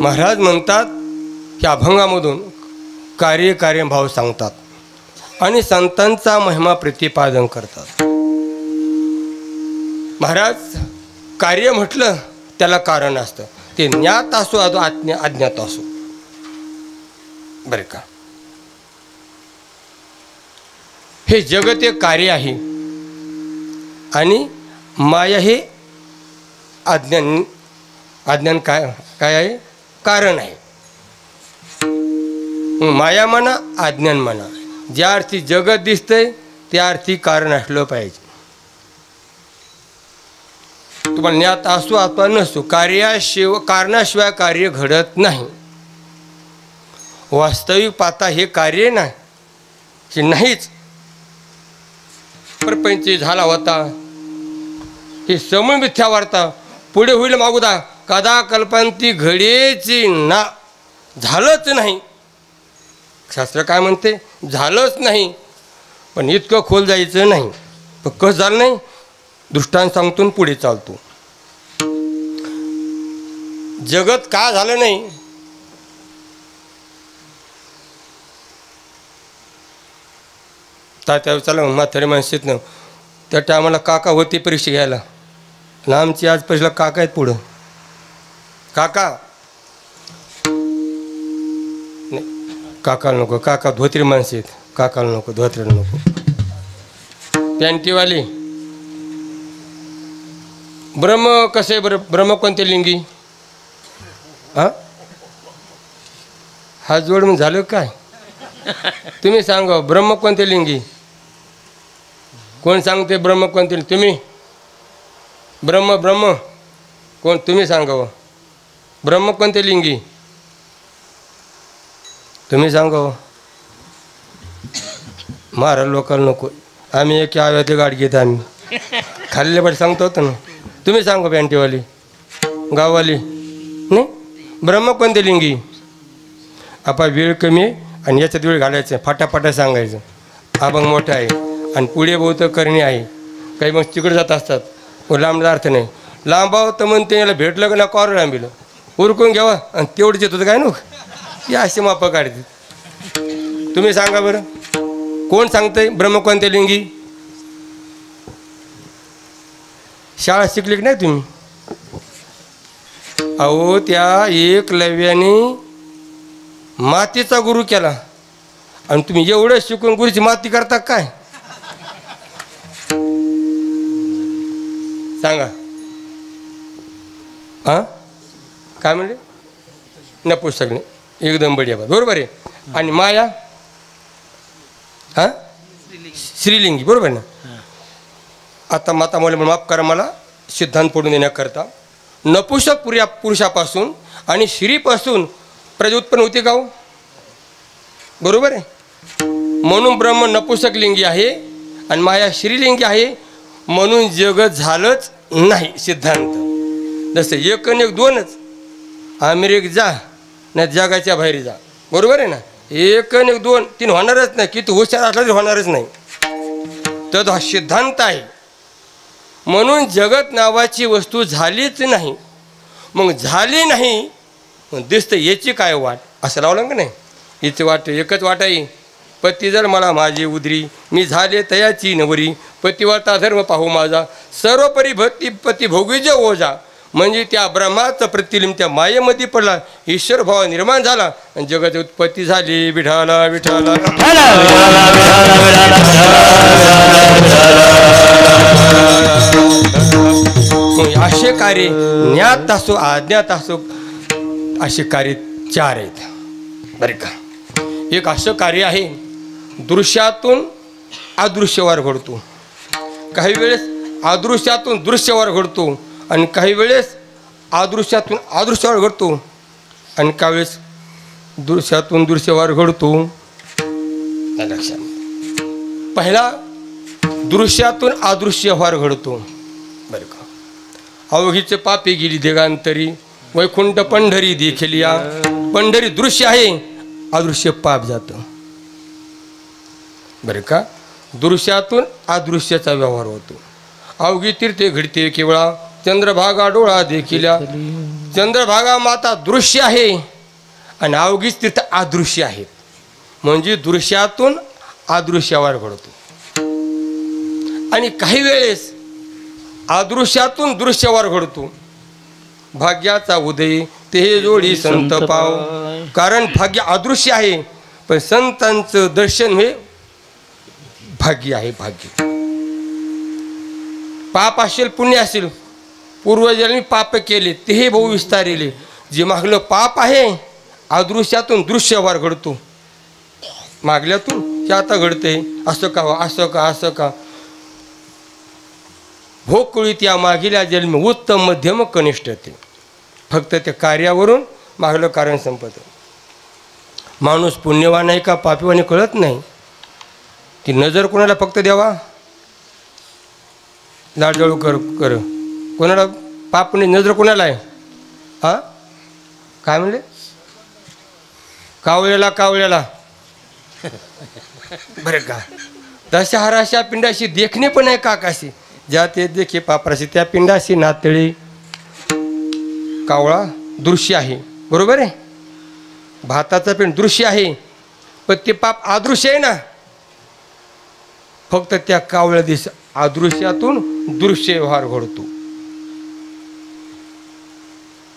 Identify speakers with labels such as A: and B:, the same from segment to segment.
A: महाराज म्हणतात की अभंगामधून कार्यभाव सांगतात आणि संतांचा महिमा प्रतिपादन करतात। महाराज कार्य म्हटलं त्याला कारण असतं, ते ज्ञात असो अज्ञात असो, बरं का। हे जगत एक कार्य आहे आणि माया हे अज्ञान काय आहे, कारण आहे। माया म्हणा अज्ञान म्हणा, ज्या अर्थी जगत दिसतंय त्या अर्थी कारण असलं पाहिजे। तुम्हाला ज्ञात असो अथवा नसो, कारणाशिवाय कार्य घडत नाही। वास्तविक पाहता हे कार्य नाही, हे नाहीच। प्रपंच झाला होता, हे समूळ मिथ्या वार्ता, पुढे होईल मागुदा, कदा कल्पांती घडेची ना, झालंच नाही। शास्त्र काय म्हणते, झालंच नाही। पण इतकं खोल जायचं नाही। पण कसं झालं नाही, दृष्टांत सांगतो पुढे चालतो। जगत का झालं नाही, तात्या चला म्हातारे माणसात ना, त्या टायमाला काका होते परीक्षा घ्यायला, आणि आमची आज पहिला काका आहेत पुढं। काका नाही, काकाला नको, काका धोत्री माणसे आहेत, काकाला नको, धोत्र्याला नको। पॅन्टीवाले ब्रह्म कसे बरं, ब्रह्म कोणते लिंगी? हा जोड मग झालं काय? तुम्ही सांगा ब्रह्म कोणते लिंगी? कोण सांगते ब्रह्म कोणते? तुम्ही ब्रह्म कोण? तुम्ही सांगा ब्रह्म कोणते लिंगी? तुम्ही सांगा। मारा लोकांना नको, आम्ही एक आव्याची गाडी घेत आम्ही खाल्ले पण सांगतो होतो ना। तुम्ही सांगा पॅन्टीवाली गाववाली, नाही ब्रह्म कोणते लिंगी? आपण वेळ कमी आणि याच्यात वेळ घालायचं, फाटाफाटा सांगायचं। अभंग मोठा आहे आणि पुढे बहुत करणे आहे, काही मग तिकडे जात असतात, लांबला अर्थ नाही। लांबाव तर म्हणते याला भेटलं का ना, कॉर लांबिलं उरकून घ्यावा आणि तेवढंच येत होतं काय नको, या असे मापं काढते। तुम्ही सांगा बरं, कोण सांगतंय ब्रह्म कोणते लिंगी? शाळा शिकली की नाही तुम्ही? अहो त्या एकलव्याने मातीचा गुरु केला आणि तुम्ही एवढं शिकून गुरुची माती करता काय? सांगा। काय म्हणले? नपुसक नाही, एकदम बढिया, बरोबर आहे। आणि माया श्रीलिंगी, बरोबर ना। आता माता मला माफ करा, मला सिद्धांत पडून देण्याकरता नपुसक पुरुषापासून आणि श्रीपासून प्रजा उत्पन्न होते का? बरोबर आहे। म्हणून ब्रह्म नपुसक लिंगी आहे आणि माया श्रीलिंगी आहे, म्हणून जगत झालंच नाही। सिद्धांत जसं एक आणि एक दोनच, अमेरिकेत जा नाही जगाच्या बाहेर जा, बरोबर आहे ना। एक आणि एक दोन तीन होणारच नाही, किती हुशार असला तरी होणारच नाही। तर हा सिद्धांत आहे। म्हणून जगत नावाची वस्तू झालीच नाही, मग झाली नाही मग दिसतं याची काय वाट, असं लावलं का नाही? हिची वाट एकच वाट आहे, पती जर मला माझी उदरी, मी झाले तयाची नवरी, पतिव्रता धर्म पाहू माझा, सर्वपरी भक्ती पती भोगीज ओझा। म्हणजे त्या ब्रह्माचं प्रतिबिंब त्या मायेमध्ये पडला, ईश्वर भाव निर्माण झाला आणि जगाची उत्पत्ती झाली। विठाला विठाला असे कार्य ज्ञात असो अज्ञात असो, असे कार्य चार आहेत, बरे का। एक असं कार्य आहे दृश्यातून अदृश्यवर घडतो, काही वेळेस अदृश्यातून दृश्यवर घडतो, आणि काही वेळेस अदृश्यातून अदृश्यवर घडतो, आणि काही वेळेस दृश्यातून दृश्यवर घडतो। लक्षात, पहिला दृश्यातून अदृश्यवर घडतो, बरं का। अवघीचे पापी गेली देगांतरी, वैकुंठ पंढरी देखिलिया, पंढरी दृश्य आहे, अदृश्य पाप जातं, बरं का। दृश्यातून अदृश्याचा व्यवहार होतो। अवघी तीर्थे घडते केवळा, चंद्रभागा डोळा देखिल्या. चंद्रभागा माता दृश्य आहे आणि अवघीच तीर्थ अदृश्य आहेत. म्हणजे दृश्यातून अदृश्यावर घडतो. आणि काही वेळेस अदृश्यातून दृश्यावर घडतो. भाग्याचा उदय ते जोडी संत पाव. कारण भाग्य अदृश्य आहे, पण संतांचं दर्शन हे भाग्य आहे. भाग्य. पाप असेल पुण्य असेल, पूर्वजन्मी पाप केले तेही बहु विस्तारिले. जे मागलं पाप आहे अदृश्यातून दृश्यवर घडतो. मागल्यातून हे आता घडते. असं का असं का असं का. भोगकुळीत या मागिल्या जन्मी उत्तम मध्यम कनिष्ठ ते. फक्त त्या कार्यावरून मागलं कारण संपत. माणूस पुण्यवान आहे का पापीवाने कळत नाही. ती नजर कोणाला फक्त द्यावा. लाडजळू कर कोणाला पाप नाही. नजर कोणाला आहे. हां काय म्हणले. कावळ्याला बरं का. दशहराशा पिंडाशी देखणे पण आहे काकाशी. ज्या ते देखे पापराशी त्या पिंडाशी नातळी. कावळा दृश्य आहे बरोबर आहे. भाताचं पिंड दृश्य आहे, पण ते पाप अदृश्य आहे ना. फक्त त्या कावळ्या दिस अदृश्यातून दृश्य व्यवहार घडतो.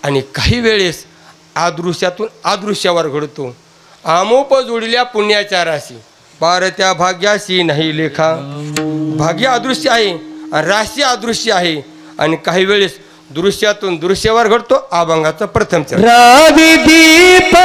A: आणि काही वेळेस अदृश्यातून अदृश्यावर घडतो. आमोप जोडल्या पुण्याच्या राशी पार त्या भाग्याशी नाही लेखा. भाग्य अदृश्य आहे आणि राशी अदृश्य आहे. आणि काही वेळेस दृश्यातून दृश्यावर घडतो. अभंगाचा प्रथम चरण.
B: रवि दीप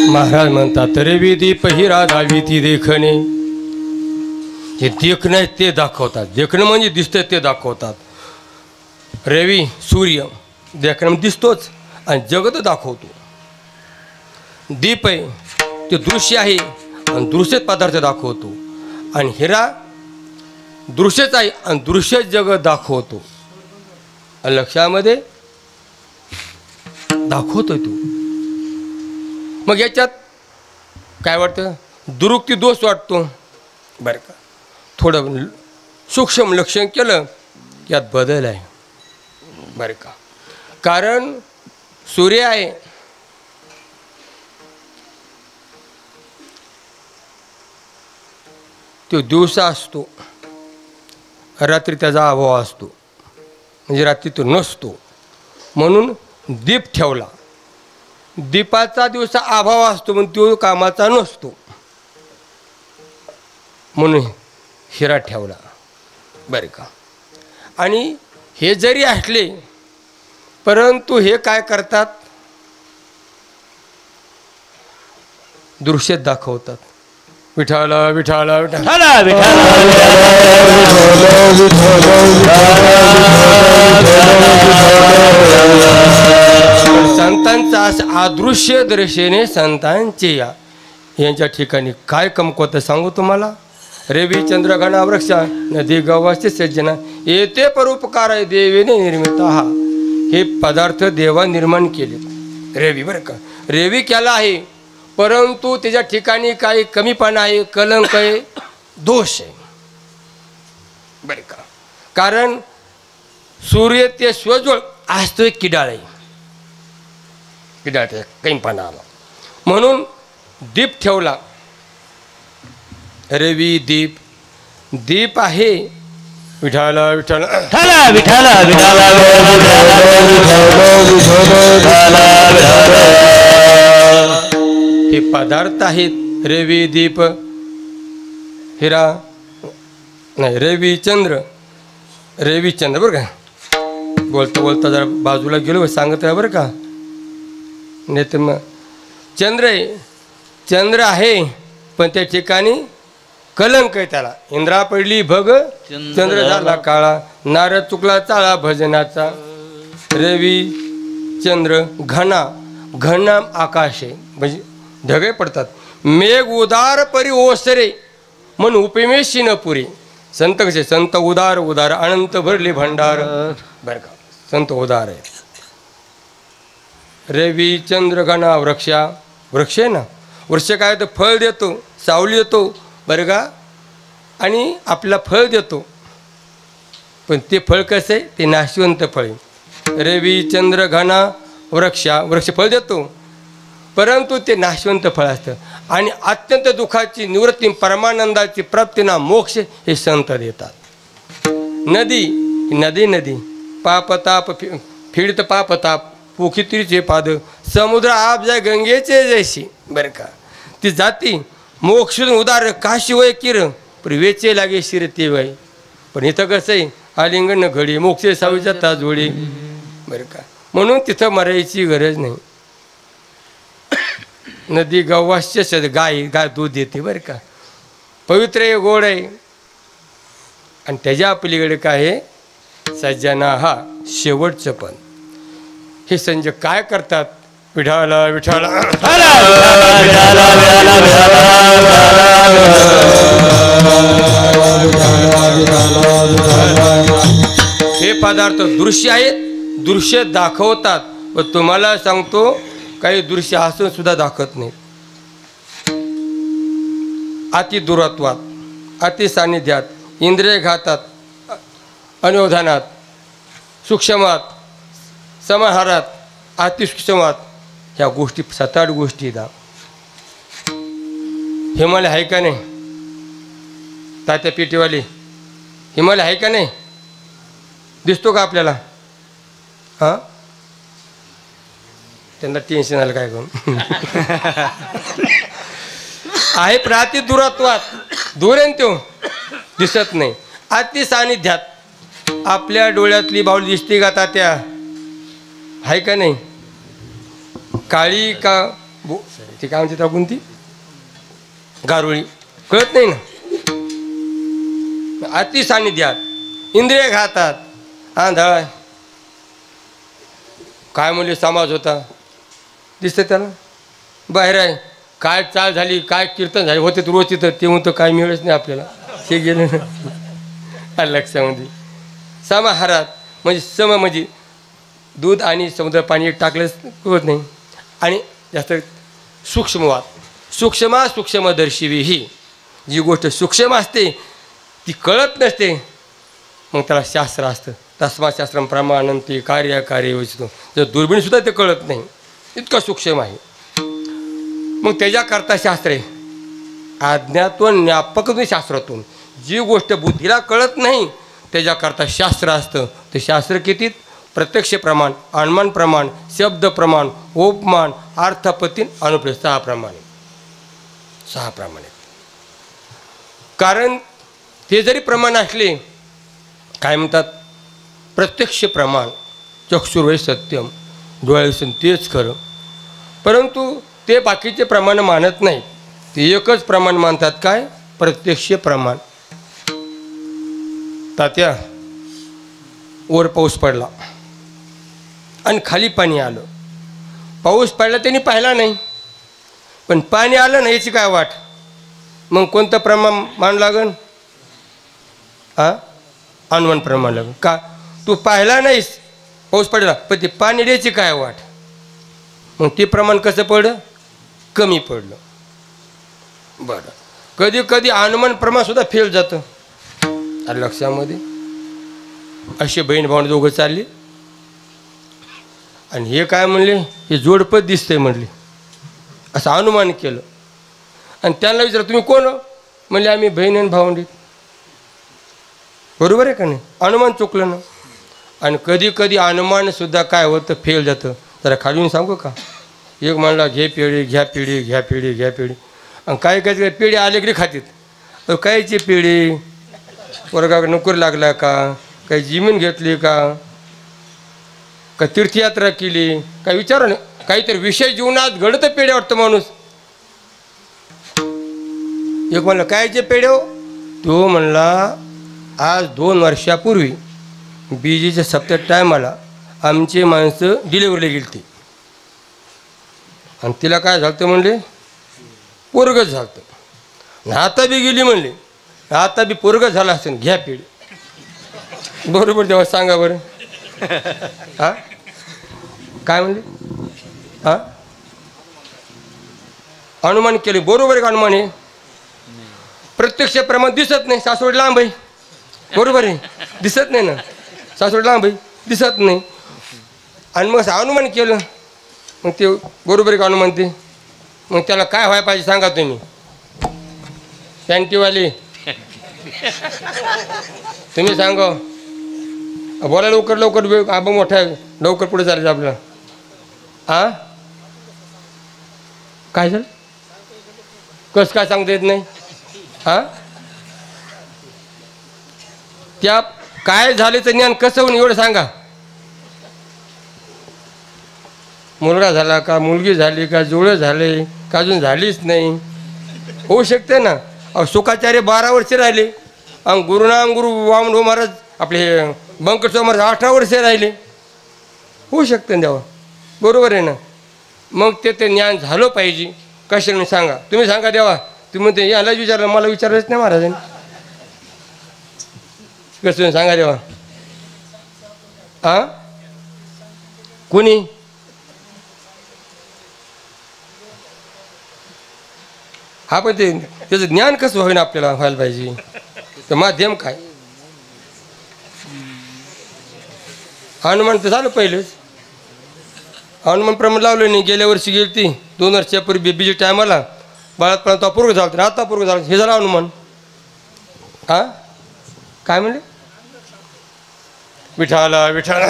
A: महाराज म्हणतात रवी दीप हिरा दावी ती देखणे. जे देखणं आहे ते दाखवतात. देखणं म्हणजे दिसतं ते दाखवतात. रवी सूर्य देखणं दिसतोच आणि जगत दाखवतो. दीप आहे ते दृश्य आहे आणि दृश्यच पदार्थ दाखवतो. आणि हिरा दृश्यच आहे आणि दृश्य जगत दाखवतो. लक्षामध्ये दाखवतोय तू. मग याच्यात काय वाटतं. दुरुक्ती दोष वाटतो बरं का. थोडं सूक्ष्म लक्षण केलं यात बदल आहे बरं का. कारण सूर्य आहे तो दिवसा असतो रात्री त्याचा अभाव असतो, म्हणजे रात्री तो नसतो. म्हणून दीप ठेवला. दीपाचा दिवसा अभाव असतो पण तो कामाचा नसतो, म्हणून हिरा ठेवला. बरं का. आणि हे जरी असले परंतु हे काय करतात, दृश्य दाखवतात. विठाला विठाला विठाला संतांचा असं अदृश्य दर्शने संतांचे यांच्या ठिकाणी काय कमकवतं सांगू तुम्हाला. रवी चंद्रगणा वृक्ष नदी गवाचे सज्जना येते परोपकार देवेने निर्मित. हे पदार्थ देवा निर्माण केले. रवी बरं का, रवी केला आहे परंतु त्याच्या ठिकाणी काही कमीपणा आहे, कलंक आहे, दोष आहे. बरं का. कारण सूर्य ते स्वजवळ आज तो एक किडाळ आहे, किडाळ कमीपणा आला म्हणून दीप ठेवला. रवी दीप दीप आहे. विठाला विठाला हे पदार्थ आहेत. रवी दीप हिरा नाही रविचंद्र बरं का. बोलता बोलता जरा बाजूला गेलो सांगत आहे बरं का. नाही तर मग चंद्र आहे पण त्या ठिकाणी कलंक आहे त्याला. इंद्रा पडली भग चंद्र झाला काळा, नारद चुकला चाळा भजनाचा. रवी चंद्र घना आकाश आहे म्हणजे ढगे पडतात. मेघ उदार परी ओसरे म्हणून उपमेशी न पुरे. संत कसे, संत उदार अनंत भरले भंडार. बरं का, संत उदार आहे. रवी चंद्र घना वृक्ष आहे ना. वृक्ष काय तर फळ देतो, सावली देतो बरं का, आणि आपला फळ देतो. पण ते फळ कसं आहे, ते नाशवंत फळ आहे. रवी चंद्र घना वृक्ष फळ देतो परंतु ते नाशवंत फळ असतं. आणि अत्यंत दुःखाची निवृत्ती परमानंदाची प्राप्तीना मोक्ष हे संत देतात. नदी पापताप फिडत पापताप पोखित्रीचे पाद समुद्र आप जाय गंगेचे जैशी. बरं का. ती जाती मोक्ष उदार काशी वय किर वेचे लागे शिर ते वय. पण इथं कसं आहे, आलिंगन घडी मोक्षे सावी जाता जोडी. बरं का. म्हणून तिथं मरायची गरज नाही. नदी गव्हास्य गाय दूध देते बरं का. पवित्र आहे, गोड आहे. आणि त्याच्या पलीकडे काय आहे, सज्जना हा शेवटचं पण. हे संजय काय करतात, विठाला विठाला हे पदार्थ दृश्य आहेत, दृश्य दाखवतात. व तुम्हाला सांगतो काही दृश्य असून सुद्धा दाखवत नाही. अति दूरत्वात, अति सान्निध्यात, इंद्रिय घातात, अनुधानात, सूक्ष्मात, समाहारात, अतिसूक्ष्मात, ह्या गोष्टी 7-8 गोष्टी दा. हिमालय आहे का नाही, तात्या पेटीवाले हिमालय आहे का नाही, दिसतो का आपल्याला? हां, त्यांना टेन्शन आलं काय करून. आहे प्राती दूरत्वात, दूर आहे तो, दिसत नाही. अति सानिध्यात, आपल्या डोळ्यातली बावली दिसते का तात्या, आहे का नाही? काळी का ती काय म्हणते टाकून, ती गारुळी कळत नाही ना. अति सानिध्यात, इंद्रिय घातात, आंधळ काय म्हणले समाज होता, दिसतं त्याला. बाहेर आहे, काय चाल झाली, काय कीर्तन झाले होते रोज तिथं, ते म्हणतं काय मिळच नाही आपल्याला, ते गेलं ना लक्षामध्ये. समाहारात म्हणजे सम म्हणजे दूध आणि समुद्र पाणी टाकलंच कळत नाही. आणि जास्त सूक्ष्मवाद, सूक्ष्मदर्शिवी, ही जी गोष्ट सूक्ष्म असते ती कळत नसते, मग त्याला शास्त्र असतं. तस्मात् शास्त्रम प्रमाणंती कार्यकारी वचतो. जर दुर्बीणसुद्धा ते कळत नाही, इतकं सूक्ष्म आहे. मग त्याच्याकरता शास्त्र आहे. अज्ञातून ज्ञापक शास्त्रातून जी गोष्ट बुद्धीला कळत नाही त्याच्याकरता शास्त्र असतं. ते शास्त्र किती? प्रत्यक्ष प्रमाण, अनुमान प्रमाण, शब्द प्रमाण, उपमान, अर्थापत्तीन, अनुप्रयोग 6 प्रमाणे. 6 प्रमाणे. कारण ते जरी प्रमाण असले, काय म्हणतात, प्रत्यक्ष प्रमाण, चक्षुर्वै सत्यम, डोळ्यासून तेच खरं, परंतु ते बाकीचे प्रमाण मानत नाही. ते एकच प्रमाण मानतात. काय? प्रत्यक्ष प्रमाण. तात्या, वर पाऊस पडला आणि खाली पाणी आलं. पाऊस पडला त्यांनी पाहिला नाही, पण पाणी आलं नाही याची काय वाट? मग कोणतं प्रमाण मान लागन? अनुमान प्रमाण लागन. का? तू पाहिला नाहीस पाऊस पडला, पण ते पाणी द्यायची काय वाट? मग ते प्रमाण कसं पडलं? कमी पडलं. बरं, कधी कधी अनुमान प्रमाण सुद्धा फेल जातं. आलं लक्षामध्ये? असे बहीण भावंड दोघं चालली आणि हे काय म्हणले, हे जोडपं दिसतंय म्हणले. असं अनुमान केलं आणि त्यांना विचारलं, तुम्ही कोण हो? म्हणले, आम्ही बहीण आणि भावंडीत. बरोबर आहे का नाही? अनुमान चुकलं ना. आणि कधी कधी अनुमानसुद्धा काय होतं, फेल जातं. जरा खाली सांगू का? एक म्हणला, घे पेढी, घ्या पेढी, घ्या पेढी, घ्या पेढी. आणि काही काही पेढी आलेकडे खातात. कायची पेढी? वर्गाकडे नोकरी लागला का? काही जमीन घेतली का? का तीर्थयात्रा केली? काय विचारा नाही. काहीतरी विषय जीवनात घडतं पेढे वाटतं माणूस. एक म्हणलं, कायचे पेढे हो? तो म्हणला, आज 2 वर्षापूर्वी बीजीच्या सप्त्यात टायमाला आमची माणसं डिलिव्हरीला गेली ती आणि तिला काय झालं म्हणले, पोरगंच झालं. आता बी गेली म्हणले, आता बी पोरगं झालं असेल, घ्या पेढी. बरोबर तेव्हा सांगा बरं. हां काय म्हणले? हां अनुमान केले. बरोबर आहे का? अनुमान आहे. प्रत्यक्ष प्रमाण दिसत नाही. सासवड लांब आहे. बरोबर आहे, दिसत नाही ना. सासवड लांब आहे, दिसत नाही. आणि मग अनुमान केलं, मग ते बरोबर आहे का अनुमान? ते मग त्याला काय व्हायला पाहिजे सांगा तुम्ही? पॅन्टीवाले तुम्ही सांगा. बोला लवकर लवकर, आबा मोठा आहे, लवकर पुढे चालायचं आपल्याला. हां काय झालं? कसं काय सांगता येत नाही? हां त्या काय झाल्याचं ज्ञान कसं होऊन एवढं सांगा. मुलगा झाला का, मुलगी झाली का, जुळं झाले का, अजून झालीच नाही? होऊ शकते ना. शुकाचार्य 12 वर्ष राहिले आणि गुरुनाम गुरु वामन महाराज आपले बंकट महाराज 18 वर्ष राहिले. होऊ शकते ना देवा. बरोबर आहे ना. मग ते ज्ञान झालं पाहिजे. कशाने सांगा? तुम्ही सांगा देवा. तुम्ही म्हणते यालाच विचारलं, मला विचारलंच नाही महाराजांनी. कसं सांगा देवा? हां कोणी? हा पण ते त्याचं ज्ञान कसं होईना आपल्याला व्हायला पाहिजे. तर माध्यम काय? हनुमान तर झालं पहिलेच. हनुमान प्रमाण लावलं नाही. गेल्या वर्षी गेली ती 2 वर्षापूर्वी बीजी टायमाला बाळात पूर्व झालं, आता पूर्व झालं. हे झालं हनुमान. हां काय म्हणले? विठाला विठाला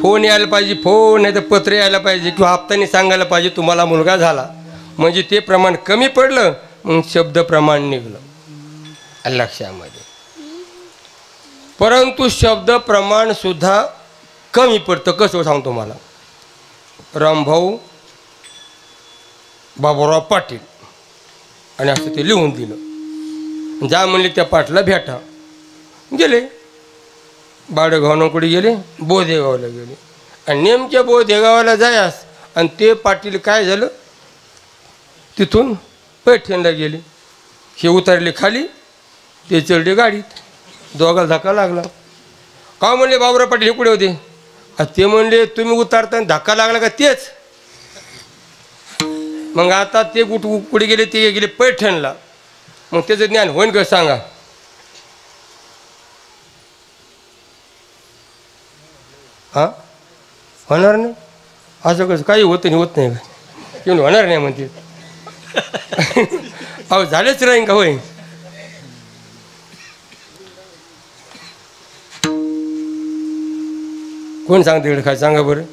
A: फोन यायला पाहिजे. फोन नाही तर पत्र यायला पाहिजे किंवा हप्त्याने सांगायला पाहिजे तुम्हाला मुलगा झाला. म्हणजे ते प्रमाण कमी पडलं, मग शब्द प्रमाण निघलं लक्षामध्ये. परंतु शब्द प्रमाण सुद्धा कमी पडतं. कसं सांगतो मला? रामभाऊ बाबूराव पाटील आणि असं ते लिहून दिलं. जा म्हणले त्या पाटला भेटा. गेले बाडगावनाकडे गेले, बोधेगावला गेले आणि नेमक्या बोधेगावाला जायास आणि ते पाटील काय झालं, तिथून पैठणला गेले. हे उतरले खाली, ते चढले गाडीत. दोघाला धक्का लागला. का म्हणले बाबूराव पाटील हे कुठे होते? ते म्हणले तुम्ही उतरताना धक्का लागला का तेच? मग आता ते कुठे गेले? ते गेले पैठणला. मग त्याचं ज्ञान होईन का सांगा? हां होणार नाही. असं कसं? काही होतं नाही, होत नाही का? येऊन होणार नाही म्हणते. अहो झालेच राहीन का होय. कोण सांगते इकडे काय सांगा बरं.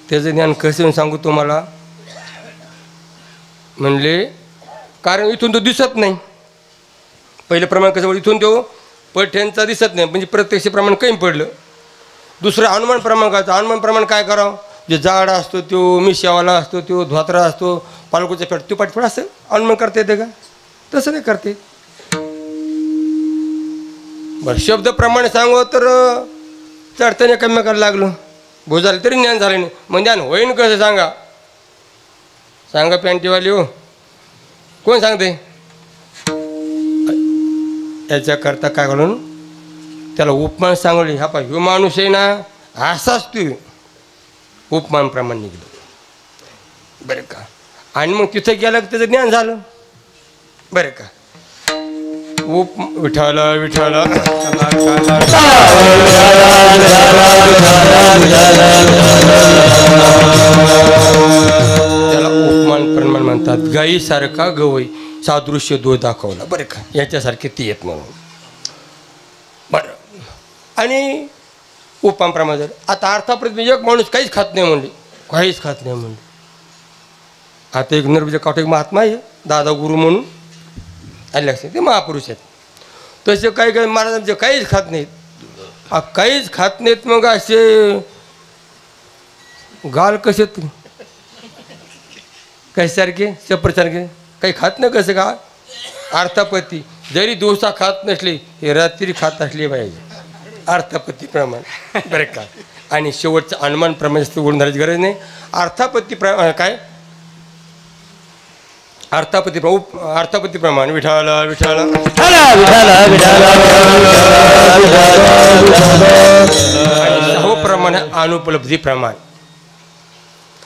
A: त्याचं ज्ञान कसं येऊन सांगू तुम्हाला. म्हणले कारण इथून तो दिसत नाही. पहिलं प्रमाण कसं इथून तो पठ्यांचा दिसत नाही म्हणजे प्रत्यक्ष प्रमाण कमी पडलं. दुसरं अनुमान प्रमाण करायचं. अनुमान प्रमाण काय करावं. जे जाड असतो तो मिशावाला असतो तो धोत्रा असतो पालकोचा फेट तो पाठफळ असं अनुमान करता येते का. तसं नाही करते. बरं शब्द प्रमाणे सांगू तर चढताना कमी करायला लागलो. भोजाले तरी ज्ञान झालं नाही. मग ज्ञान होईन कसं सांगा. सांगा पॅन्टीवाली हो कोण सांगते. याच्याकरता काय घालून त्याला उपमान सांगले. हा पा ह्यो माणूस आहे ना असाच तू उपमान प्रमाण निघलं बरं का. आणि मग तिथं गेलं की त्याचं ज्ञान झालं बरं का. विठाला विठाला त्याला उपमान प्रमाण म्हणतात. गाईसारखा गवई सादृश्य दोष दाखवला बरं का. याच्यासारखे ती येत म्हणून बरं. आणि उपमान प्रमाण जर आता अर्थाप्रत एक माणूस काहीच खात नाही म्हणले काहीच खात नाही म्हणले. आता एक नरबीच्या कावट एक महात्मा आहे दादा गुरु म्हणून आले लक्षात ते महापुरुष आहेत. तसे काही काही महाराजांचे काहीच खात नाहीत. काहीच खात नाहीत मग असे गाल कसे कशासारखे शपरसारखे काही खात नाही कसं का. अर्थापत्ती जरी दिवसा खात नसले हे रात्री खात असले पाहिजे अर्थापत्ती प्रमाण बरं का. आणि शेवटचं अनुमान प्रमाण जास्त ओढून धरायची गरज नाही. अर्थापत्ती काय अर्थापत्ती प्रमाण विठाला विठाला सहो प्रमाण अनुपलब्धी प्रमाण.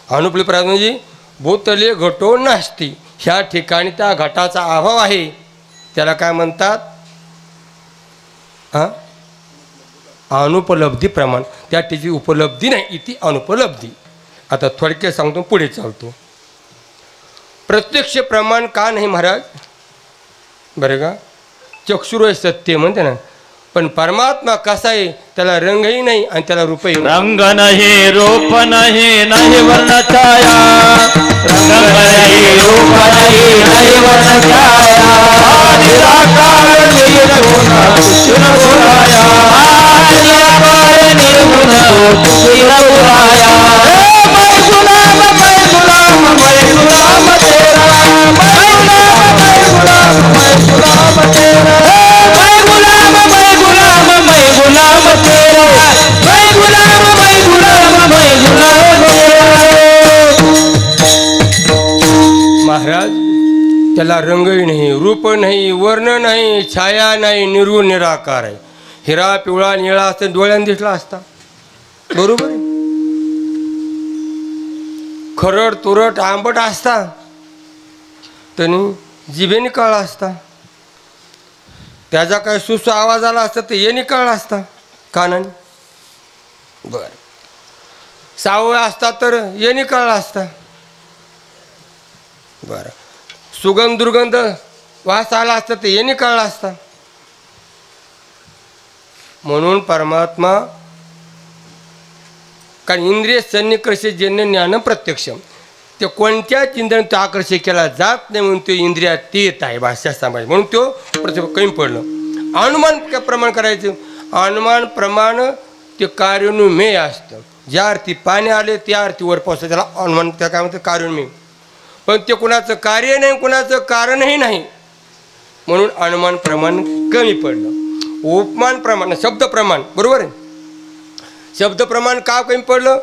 A: अनुपलब्धी प्रमाण म्हणजे भूतले घटो नास्ती. ह्या ठिकाणी त्या घटाचा अभाव आहे त्याला काय म्हणतात हां अनुपलब्धी प्रमाण. त्या ठिकाणी उपलब्धी नाही इथे अनुपलब्धी. आता थोडक्यात सांगतो पुढे चालतो. प्रत्यक्ष प्रमाण का नाही महाराज बरं का. चक्षुर सत्य म्हणते ना पण परमात्मा कसा आहे त्याला रंगही नाही आणि त्याला रूपही
B: रंग नाही रूप नाही नाही वर्ण छाया. रंग नाही रूप नाही नाही वर्ण छाया. निराकार निर्गुण चिरपुराया. निराकार निर्गुण चिरपुराया. मैं गुलाम तेरा. मैं गुलाम तेरा. मैं गुलाम तेरा. मैं गुलाम
A: महाराज त्याला रंगही नाही रूप नाही वर्ण नाही छाया नाही निर्गुण निराकार आहे. हिरा पिवळा निळा असता डोळ्यानं दिसला असता बरोबर आहे. खरड तुरट आंबट असता त्याने जिभेने कळला असता. त्याचा काय सुसू आवाज आला असता तर येणे कळला असता कानाने. बर सावळ असता तर येणे कळला असता. बरं सुगंध दुर्गंध वास आला असता तर येणे कळला असता. म्हणून परमात्मा कारण इंद्रिय सन्निकर्ष जन्य ज्ञान प्रत्यक्ष ते कोणत्याच इंद्रियाने तो आकर्षित केला जात नाही म्हणून तो इंद्रियात ते येत आहे भाषा समाज म्हणून तो प्रत्यक्ष कमी पडलं. अनुमान प्रमाण करायचं. अनुमान प्रमाण ते कार्योन्मेय असतं. ज्या अर्थी पाणी आले त्या अर्थी वर पोचतं त्याला अनुमान त्या काय म्हणतं कार्योन्मेय. पण ते कुणाचं कार्य नाही कुणाचं कारणही नाही म्हणून अनुमान प्रमाण कमी पडलं. उपमान प्रमाण शब्द प्रमाण बरोबर आहे. शब्द प्रमाण का कमी पडलं.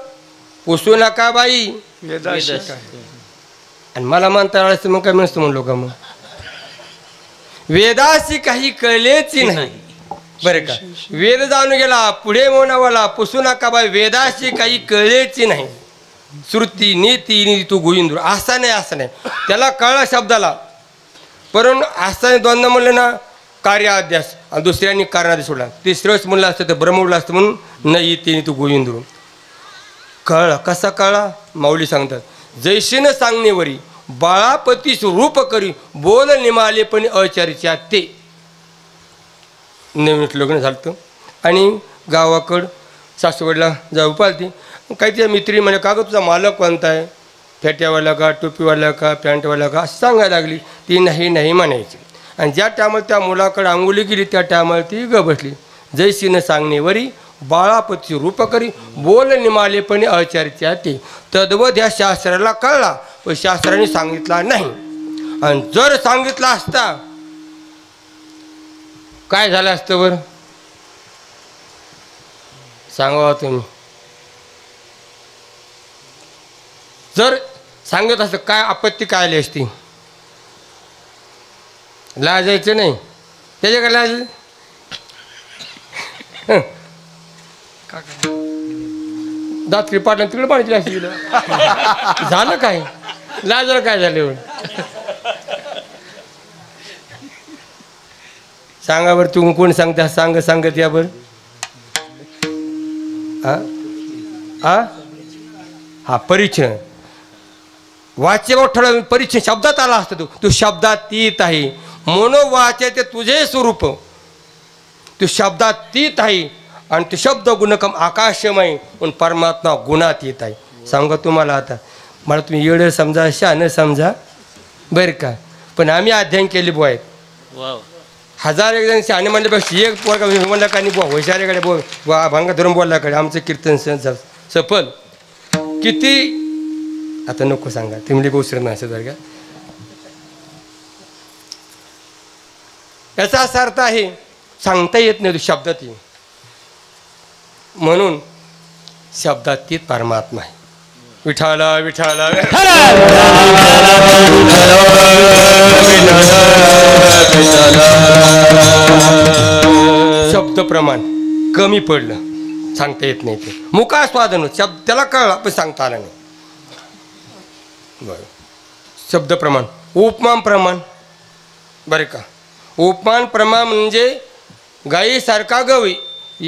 A: पुसू नका बाई आणि मला म्हणता आलं मग काय नसतं म्हणलो का. मग वेदाशी काही कळलेच नाही बरं का. वेद जाणून गेला पुढे म्हणावाला पुसू नका बाई वेदाशी काही कळलेच नाही. श्रुती नीती नीती तू गोविंद असा नाही असं नाही त्याला कळला शब्दाला. परंतु असा दोनदा म्हणलं ना कार्य अध्यास आणि दुसऱ्यांनी कारणात सोडला. तिसरंच म्हणलं असतं तर ब्रह्मवलं असतं म्हणून नाही ते तू गोविंद कळला. कसा कळला माऊली सांगतात जैसेन सांगणेवरी बाळापतीस रूप करी बोल निमाले पण अचर्चा ते. नवीन लग्न झालं आणि गावाकडं सासूवडला जाऊ पालती. काही त्या मित्री म्हणे का गं तुझा मालक कोणता आहे, फेट्यावाला का टोपीवाला का पॅन्टवाला का असं सांगायला लागली. ती नाही नाही म्हणायची. आणि ज्या टायमाला त्या मुलाकडे अंगुली गेली त्या टायमाला ती ग बसली. जैसीनं सांगणेवरी बाळापती रूप करी बोल निमालेपणे अचर्चा ते. तद्वत ह्या शास्त्राला कळला पण शास्त्राने सांगितला नाही. आणि जर सांगितला असता काय झालं असतं बरं सांगा तुम्ही. जर सांगत असतं काय आपत्ती काय आली असती. लाजायचं नाही त्याच्याकडे लाज दात्री पाटला तिकडे पाहिजे असते झालं काय लाजाला काय झालं सांगा बरं. तू कोण सांगता सांगत या बरं. हा परिचय वाच्य ठरव परिचय शब्दात आला असता. तू शब्दातीत आहे. मनोवाचे ते तुझे स्वरूप तू शब्दातीत आहे. आणि ते शब्द गुणकम आकाशमय म्हणून परमात्मा गुणात येत आहे. सांगा तुम्हाला आता मला तुम्ही येडं समजा शहाणं समजा बरं का. पण आम्ही अध्ययन केले बुवा आहेत. हजार एक जण शहाणे म्हणल्यापेक्षा एक पोरगा म्हणला का नाही बुवा हुशारेकडे बुवा भांगा धरून बोलल्याकडे आमचं कीर्तन सफल किती. आता नको सांगा तुम्ही गोसर नाही असं जर का. याचा असा अर्थ आहे सांगता येत नाही. तू शब्दात ये म्हणून शब्दातीत परमात्मा आहे. विठाला विठाला शब्द प्रमाण कमी पडलं सांगता येत नाही. ते मुखास्वादन शब्द त्याला कळला पण सांगता आला नाही. बरं शब्द प्रमाण उपमान प्रमाण बरे का. उपमान प्रमाण म्हणजे गायीसारखा गवई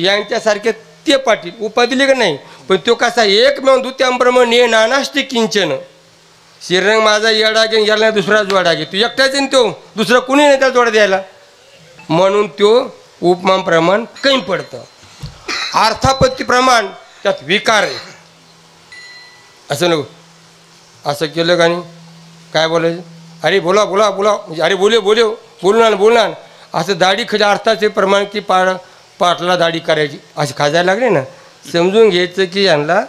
A: यांच्यासारखे ते पाटील उपा दिली का नाही. पण तो कसा एक मिळून दुत्याप्रमाणे ये नानाष्टी किंचन श्रीरंग माझा येडा घेऊन याला नाही दुसरा जोडा घे. तू एकट्याच तो दुसरं कुणी नाही त्याला जोडा द्यायला. म्हणून तो उपमान प्रमाण कमी पडतं. अर्थापत्ती प्रमाण त्यात विकार आहे. असं नको असं केलं का नाही काय बोलायचं अरे बोला बोला बोला म्हणजे अरे बोलणार असं दाढी खजा अर्थाचे प्रमाण की पाटला दाढी करायची अशी खाजायला लागले ना समजून घ्यायचं की यांना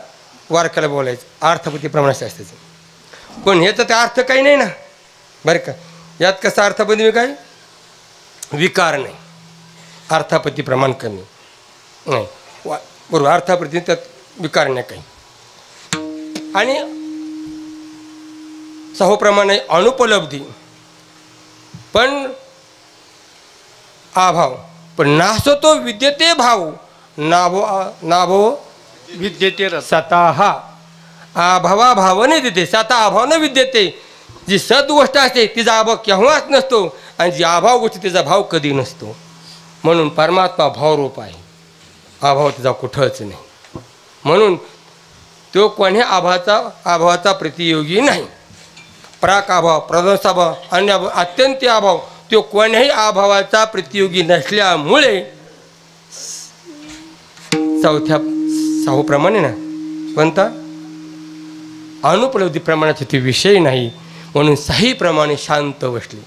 A: वारकाला बोलायचं अर्थापत्ती प्रमाण शास्त्राचं. पण हे तर ते अर्थ काही नाही ना बरं का. यात कसं अर्थापत्ती काय विकार नाही अर्थापत्ती प्रमाण कमी नाही बरोबर. अर्थापत्ती त्यात विकार नाही काही. आणि सहोप्रमाणे अनुपलब्धी पण अभाव पण नासतो विद्यते भाव नाभो विद्यते स्वतः अभावा भावने देते स्वतः अभावने विद्यते. जी सद गोष्ट असते तिचा अभाव केव्हाच नसतो आणि जी अभाव गोष्ट तिचा भाव कधी नसतो. म्हणून परमात्मा भावरूप आहे. अभाव तिचा कुठंच नाही. म्हणून तो कोण्या अभावाचा प्रतियोगी नाही. प्राक अभाव प्रदर्शाभाव अन्य अत्यंत अभाव तो कोण्याही अभावाचा प्रतियोगी नसल्यामुळे चौथ्या साहूप्रमाणे ना कोणता अनुपलब्धी प्रमाणाचे ते विषय नाही. म्हणून साहीप्रमाणे शांत बसले.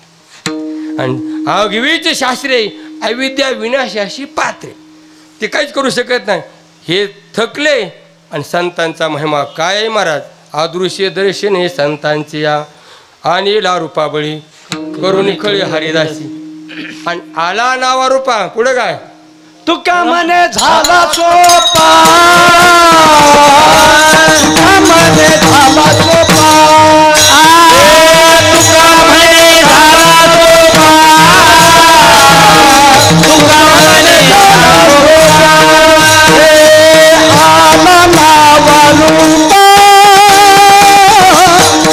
A: आणि आगवीचे शास्त्रे अविद्या विनाशाशी पात्रे ते काहीच करू शकत नाही. हे थकले आणि संतांचा महिमा काय आहे महाराज. अदृश्य दर्शन हे संतांचे या आणि ला रूपाबळी करून खळी हरिदासी आणि आला नावा रूपा पुढे काय
B: तुका मने झाला सोपा तुका मने झाला सोपा तुका मने झाला सोपा तुका मने झाला सोपा आला नावा रूपा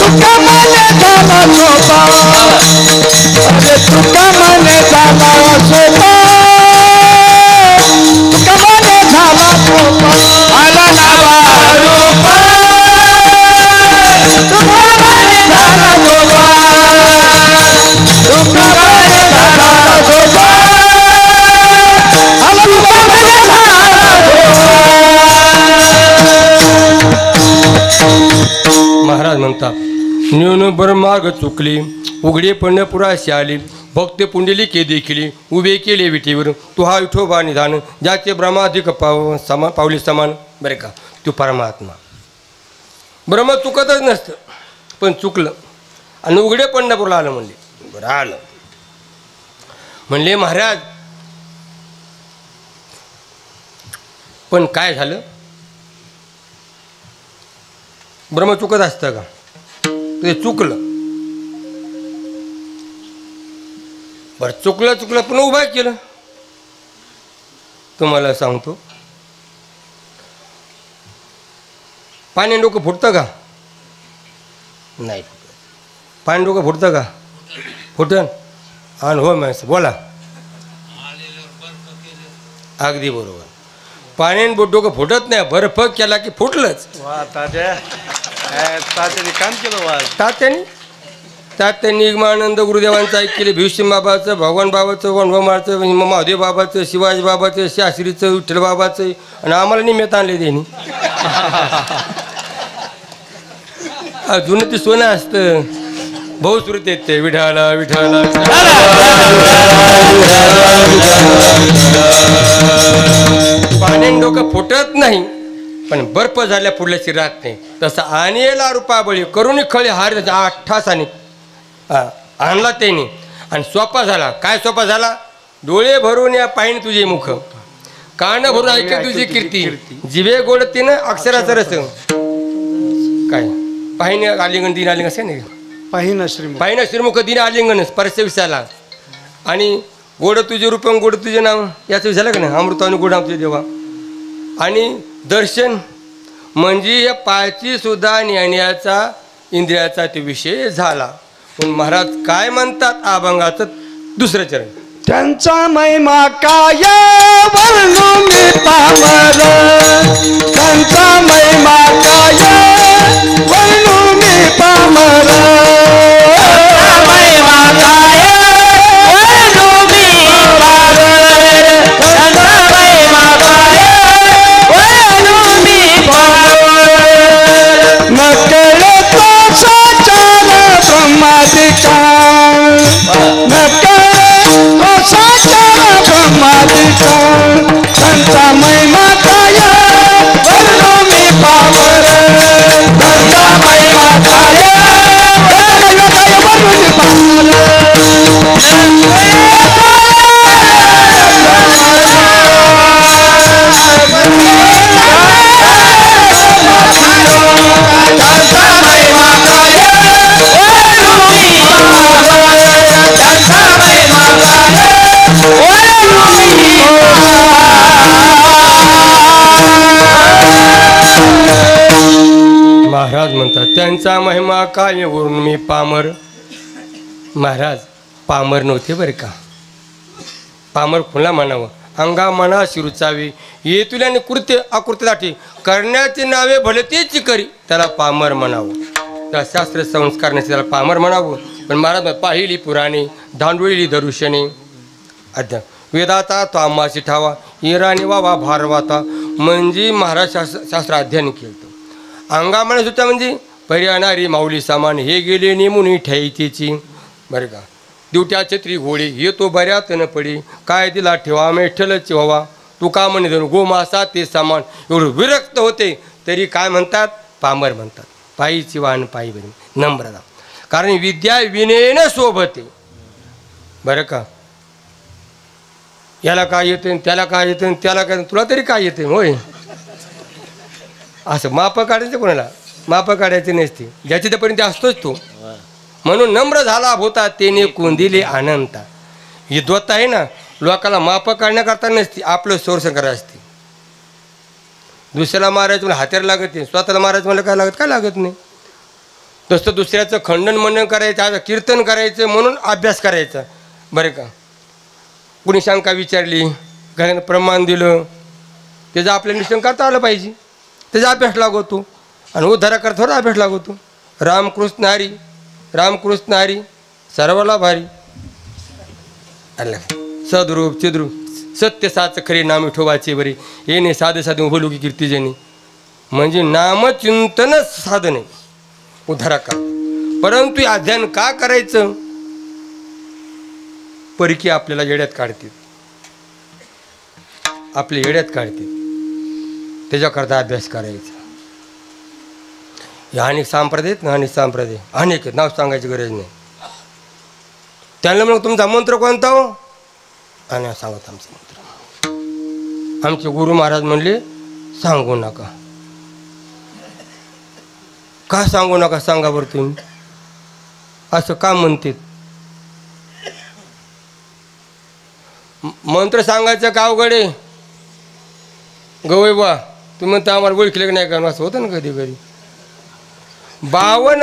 B: तुका मने झाला सोपा अरे तुका मने झाला सोपा आला नावा रूपा
A: न्यून मार्ग चुकली उघडे पण पुराशी आली भक्त पुंडलिके देखील उभे केले विटीवर तू हा विठोबा निधान ज्याचे ब्रह्माधिक पावली समान. बरे का, तू परमात्मा. ब्रह्म चुकतच नसतं, पण चुकलं आणि उघडे पंढरपूरला आलं म्हणले. बरं आलं म्हणले महाराज, पण काय झालं? ब्रह्म चुकत असतं का? ते चुकलं. बरं चुकलं पण उभा केलं. तुम्हाला सांगतो, पाणी डोकं फुटतं का? नाही फुटत. पाणी डोकं फुटतं का? फुटन. आणि हो मॅस बोला, अगदी बरोबर. पाण्याने डोकं फुटत नाही, बर्फ केला की फुटलंच.
C: वा तात्या, तात्याने काम केलं. वा
A: तात्यांनी इग्मानंद गुरुदेवांचं ऐकले, भीष्म बाबाचं, भगवान बाबाचं, वनभमाचं, महादेव बाबाचं, शिवाजी बाबाचं, शास्त्रीचं, विठ्ठल बाबाचं, आणि आम्हाला निमित्त आणले त्यांनी. अजून ते सोनं असतं. भाऊ सुरत येते विठाला विठाला. पाण्याने डोकं फुटत नाही, पण बर्फ झाल्या पुढल्याची राहत नाही. तसं आणेला रुपाबळी करून खळे हार 8 तासाने आणला त्याने, आणि सोपा झाला. काय सोपा झाला? डोळे भरून या पाहिन तुझे मुख, कान भरून ऐके तुझी कीर्ती, जिवे गोड तिनं अक्षराचं रस. काय पाहिने आलिंगन दिन आलिंगन असं नाही, पाहिनं श्रीमुख दिन आलिंगन स्पर्श विसाला, आणि गोड तुझे रूपं गोड तुझे नाव याचं विचारलं का नाही, अमृत आणि गोड तुझे देवा. आणि दर्शन म्हणजे या पायाची सुद्धा ज्ञानाचा इंद्रियाचा ते विषय झाला. पण महाराज काय म्हणतात अभंगाचं दुसरं चरण,
B: त्यांचा महिमा काय वर्णू मी पामर, त्यांचा महिमा काय वर्णू मी पामर, महिमा काय वर्णू मी पामर, त्यांचा महिमा काय वर्णू मी पामर, न कळे तो साचार ब्रह्मादिका, न ब्रह्मादिका, त्यांचा महिमा काय वर्णू मी पामर, त्यांचा महिमा काय वर्णू मी पामर.
A: महाराज म्हणतात त्यांचा महिमा काय वरून मी पामर. महाराज पामर नव्हते बरं का. पामर खुला म्हणावं, अंगा मना शिरुचावी, येतुल्याने कृत्य अकृत्यासाठी करण्याची नावे भले तेची करी, त्याला पामर म्हणावं. त्या शास्त्र संस्कार नसते त्याला पामर म्हणावं. पण महाराज पाहिली पुराणे, धांडोळी दरुशने, अध्यात्म वेदाचा तो आम्हाशी ठावा, इराणी वावा भारवाता, म्हणजे महाराज शास्त्र अध्ययन केलं. अंगामाने सुद्धा म्हणजे पर्याणारी माऊली सामान, हे गेले नेमुनी ठेयतीची. बरं का, दिवट्या छत्री घोडी येतो बऱ्यात न पडी, काय दिला ठेवा मेठलच व्हावा, तू का म्हणे धरू गोमासा ते सामान. एवढं विरक्त होते तरी काय म्हणतात? पामर म्हणतात. पायीची वाहन पायी बरी नम्रता, कारण विद्या विनेनं शोभते. बरं का, याला काय येते, त्याला काय येते, त्याला काय, तुला तरी काय येते होय. असं माप काढायचं कोणाला? माप काढायचे नसते, ज्याची त्यापर्यंत असतोच तो. म्हणून नम्र झाला भूता तेने कोंदिले अनंता. ही द्वत आहे ना, लोकाला माप काढण्याकरता नसते, आपलं संरक्षण करायचं असते. दुसऱ्याला मारायचं मला हात्याला लागत नाही, स्वतःला मारायचं मला काय लागत? काय लागत नाही. तसं दुसऱ्याचं खंडन मंडन करायचं, आता कीर्तन करायचं म्हणून अभ्यास करायचा. बरं का, कुणी शंका विचारली, घरानं प्रमाण दिलं, त्याचं आपल्या निश्चय करता आलं पाहिजे, त्याचा अभ्यास लागवतो. आणि उद्धाराकरता थोडा अभ्यास लागवतो. रामकृष्ण हरी, रामकृष्ण हरी सर्वाला भारी. सद्रूप चिद्रूप सत्य साच खरे नाम विठोबाचे बरे, येणे साधे साधे बोलू की कीर्ती जेणे, म्हणजे नामचिंतन साधने उद्धाराका. परंतु हे अध्ययन का करायचं? परकी आपल्याला येड्यात काढतील, आपल्या येड्यात काढतील, त्याच्याकरता अभ्यास करायचा. हे अनेक संप्रदाय आहेत ना, अनेक संप्रदाय अनेक आहेत, नाव सांगायची गरज नाही. त्यांना मग तुमचा मंत्र कोणता हो? आणि सांगत आमचा मंत्र. आमचे गुरु महाराज म्हणले सांगू नका. का सांगू नका सांगा बरं तुम्ही? असं का म्हणते? मंत्र सांगायचं का अवघड आहे? गवय बा तुम्ही म्हणता आम्हाला ओळखले की नाही का? असं होतं ना कधी कधी. 52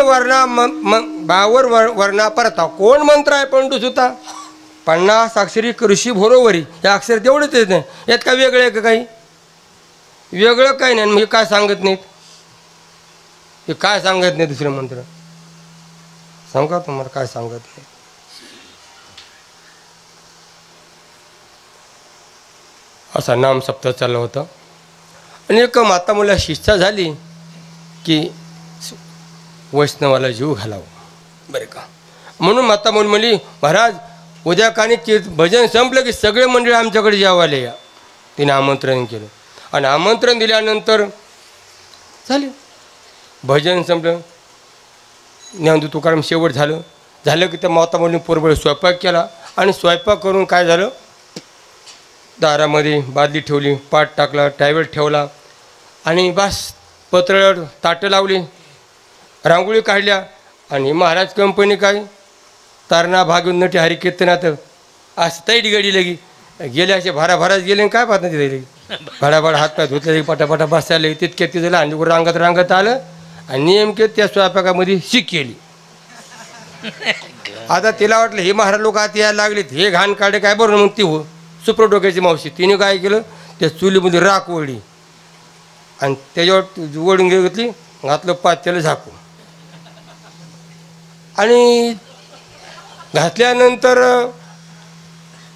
A: वर्णा परता कोण मंत्र आहे पंडू सुता? 50 अक्षरी कृषी बरोबरी. हे अक्षर तेवढेच येत नाही. यात काय वेगळं आहे का? काही वेगळं काही नाही. मग हे काय सांगत नाहीत? हे काय सांगत नाही दुसरे मंत्र? सांगा तुम्हाला काय सांगत नाही. असा नाम सप्ताह चालला होता. आणि एक माता मुला शिक्षा झाली की वैष्णवाला जीव घालावं बरं का. म्हणून माता मुली म्हणली महाराज उद्या कानी भजन संपलं की सगळे मंडळी आमच्याकडे जेवायला या. तिने आमंत्रण केलं आणि आमंत्रण दिल्यानंतर झाले भजन संपलं. ज्ञानदेव तुकाराम शेवट झालं की त्या माता मुलीने पोरबळ स्वयंपाक केला. आणि स्वयंपाक करून काय झालं, दारामध्ये बादली ठेवली, पाट टाकला, टायवेल ठेवला आणि बस पत्र ताटं लावली, रांगोळी काढल्या. आणि महाराज कंपनी काय तारणा भागून नटी हरिकीर्तनात असं तैडी गडी लगी गेले. असे भाराभाराच गेले आणि काय पाहत नाही तिथे लगी भाडाभाडा हात पाय धुतले, पटापटा बसायला तितक्यात तिथं लहान रांगत आलं आणि नेमके त्या स्वयंपाकामध्ये शीक केली. आता तिला वाटलं हे महाराज लोक आता यायला लागलेत, हे घाण काढे काय बरोबर. मग ती हो सुप्र डोक्याची मावशी तिने काय केलं, त्या चुलीमध्ये राख ओढली आणि त्याच्यावर ओढून घेतली, घातलं पात्याला झाकून. आणि घातल्यानंतर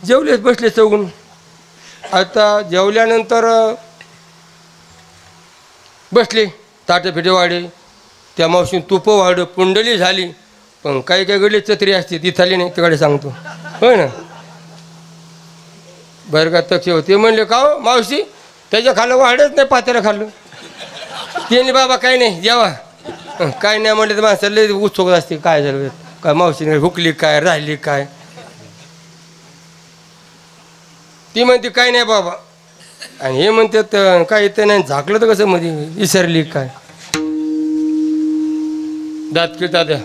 A: जेवलेच बसले चौगून. आता जेवल्यानंतर बसले, ताटे फिटे वाढे, त्या मावशीने तुपं वाढ पुंडली झाली. पण काही काही गडले चत्री असते ती थाली नाही, तिकडे सांगतो होय ना. बरं का तक्ष होते म्हणले का हो मावशी त्याच्या खाल्लं वाढच नाही, पात्याला खाल्लं. त्यांनी बाबा काही नाही जेवा. काय नाही म्हणले तर माणसाला उत्सुक असते काय झालं काय, मावशीने हुकली काय राहिली काय. ती म्हणते काय नाही बाबा. आणि हे म्हणतात काय येतं नाही, झाकलं तर कसं मध्ये विसरली काय. दात किळता द्या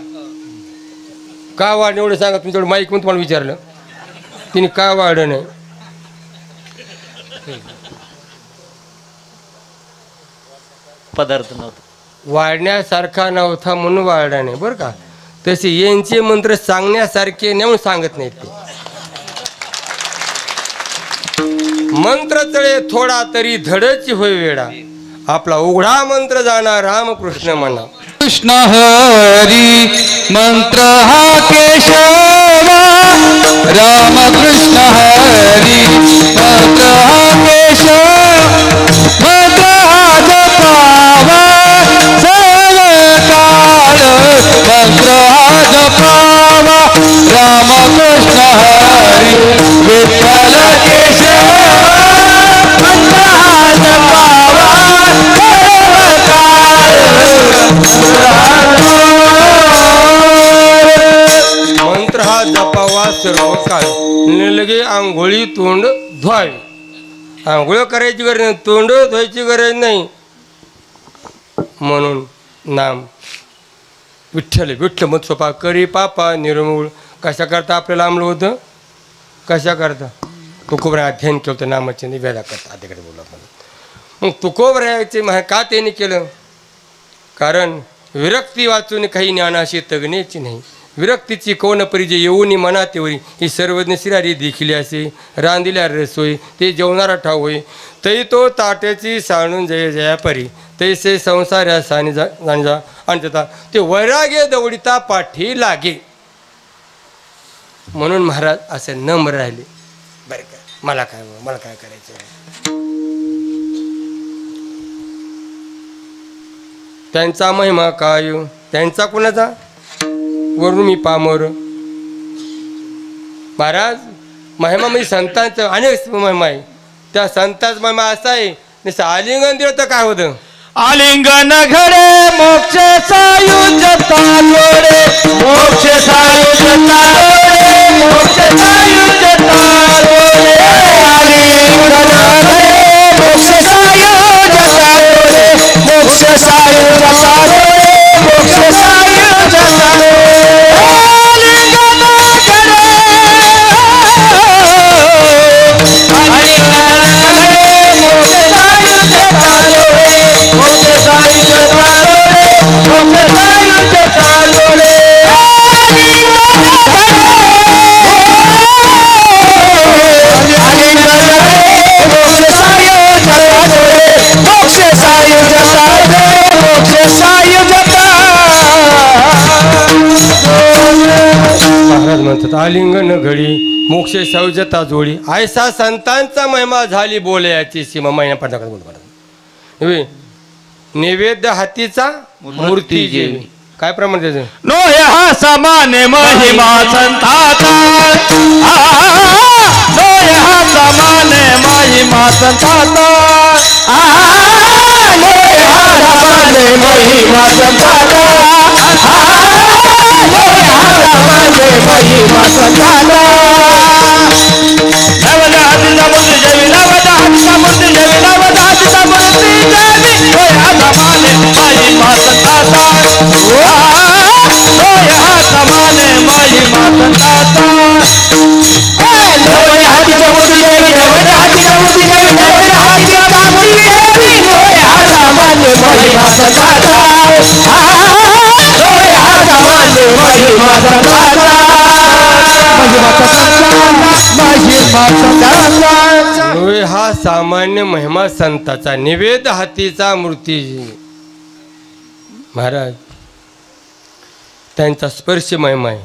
A: का वाढ एवढं सांगा. तुमच्याकडे माईक म्हणून तुम्हाला विचारलं तिने का वाढ नाही.
D: पदार्थ नव्हता
A: वाढण्यासारखा नव्हता म्हणून वाढला नाही बरं का. तसे यांचे मंत्र सांगण्यासारखे नाही म्हणून सांगत नाहीत ते. मंत्र तळे थोडा तरी धडची होय वेडा, आपला उघडा मंत्र जाणार रामकृष्ण म्हणा.
B: कृष्ण हरी मंत्र हा केशवा, राम कृष्ण हरी मंत्र हा केशवा, मंत्र हा जपावा सर्वकाळ, मंत्र हा जपावा राम कृष्ण हरी विठ्ठल केशवा, मंत्र हा जपावा
A: मंत्र हा जपावा सर्व काळ. लगे आंघोळी तोंड धुवावी. आंघोळ करायची गरज नाही, तोंड धुवायची गरज नाही. म्हणून नाम विठ्ठल विठ्ठल मत स्वपा करी पापा निर्मूळ. कशा करता आपल्याला आमलं होतं, कशा करता तुकोबरा अध्ययन केलं होतं नामाचे निवेदा करता आधीकडे बोला. मग तुकोबराचे का त्यांनी केलं, कारण विरक्ती वाचून काही ज्ञानाशी तगण्याची नाही. विरक्तीची कोण परिजे येऊनी मना तेवरी, ही सर्वज्ञ श्रीहरी देखील असे रांदिल्या रसोई, ते जेवणारा ठाव होय. तै तो ताट्याची साणून जय जया परी, तैसे संसार्या सानी जा अंतता, ते वैराग्य दवडिता पाठी लागे. म्हणून महाराज असे नम्र राहिले. बरं का मला काय करायचं. त्यांचा महिमा काय, त्यांचा कुणाचा वरून मी पामर. महाराज महिमा म्हणजे संतांचा अनेक महिमा आहे. त्या संतांचा महिमा असा आहे, नुसतं आलिंगन दिलं तर काय होतं.
B: आलिंगन घडे मोक्ष सायुजता जोडे, मोक्ष सायुजता जोडे, मोक्ष सायुजता जोडे. आलिंगन घडे मोक्ष सायुजता जोडे, मोक्ष सायुजता जोडे, मोक्ष सायुजता जोडे. आलिंगन घडे, आलिंगन घडे मोक्ष सायुजता जोडे, मोक्ष सायुजता जोडे, मोक्ष सायुजता जोडे.
A: महाराज म्हणतात आलिंगन घडी मोक्ष सायुजता जोडी. ऐसा संतांचा महिमा झाली बोलयाची सीमा. महिना पडता बोल. नैवेद्य हातीचा मूर्ती जेवी. काय प्रमाण त्याचं.
B: नोय हा समान महिमा संताचा, नोय हा समान महिमा संताचा, नोय हा समान महिमा संताचा, नोय हा समान महिमा संताचा. नवदातीचा मूर्ती जेवी, नवदातीचा मूर्ती जेवी, नवदातीचा मूर्ती जेवी. नोय हा समान महिमा संताचा, नोय हा समान महिमा संताचा. नोय हातीचा मूर्ती जेवी, नवदातीचा मूर्ती जेवी, नवदातीचा मूर्ती जेवी. नोय हा समान महिमा संताचा, नोय हा समान महिमा संताचा.
A: नोय हा सामान्य महिमा संताचा, निवेद हातीचा मूर्ती. महाराज त्यांचा स्पर्श महिमा आहे.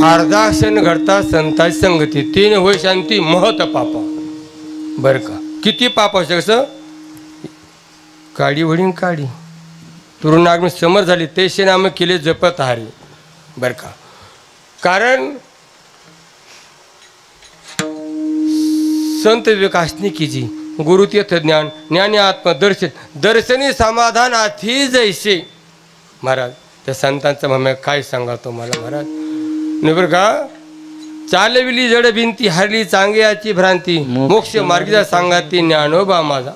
A: अर्धाक्षण घडता संताची संगती, तीन होय शांती महत पापा. बर का किती पाप असं कसं काडी वडीन काडी तुरुणाग्नी समर झाली तेशे नाम केले जपत हारी. बर का कारण संत विकासनी कीजी गुरुतीर्थ ज्ञान ज्ञानी आत्मा दर्शन दर्शनी समाधान आधी जैसे. महाराज त्या संतांचं मम्मी काय सांगा तुम्हाला महाराज. नाही बरं का चालविली जड भिंती हरली चांगयाची भ्रांती मोक्ष मार्गीचा सांगाती ज्ञानोबा माझा.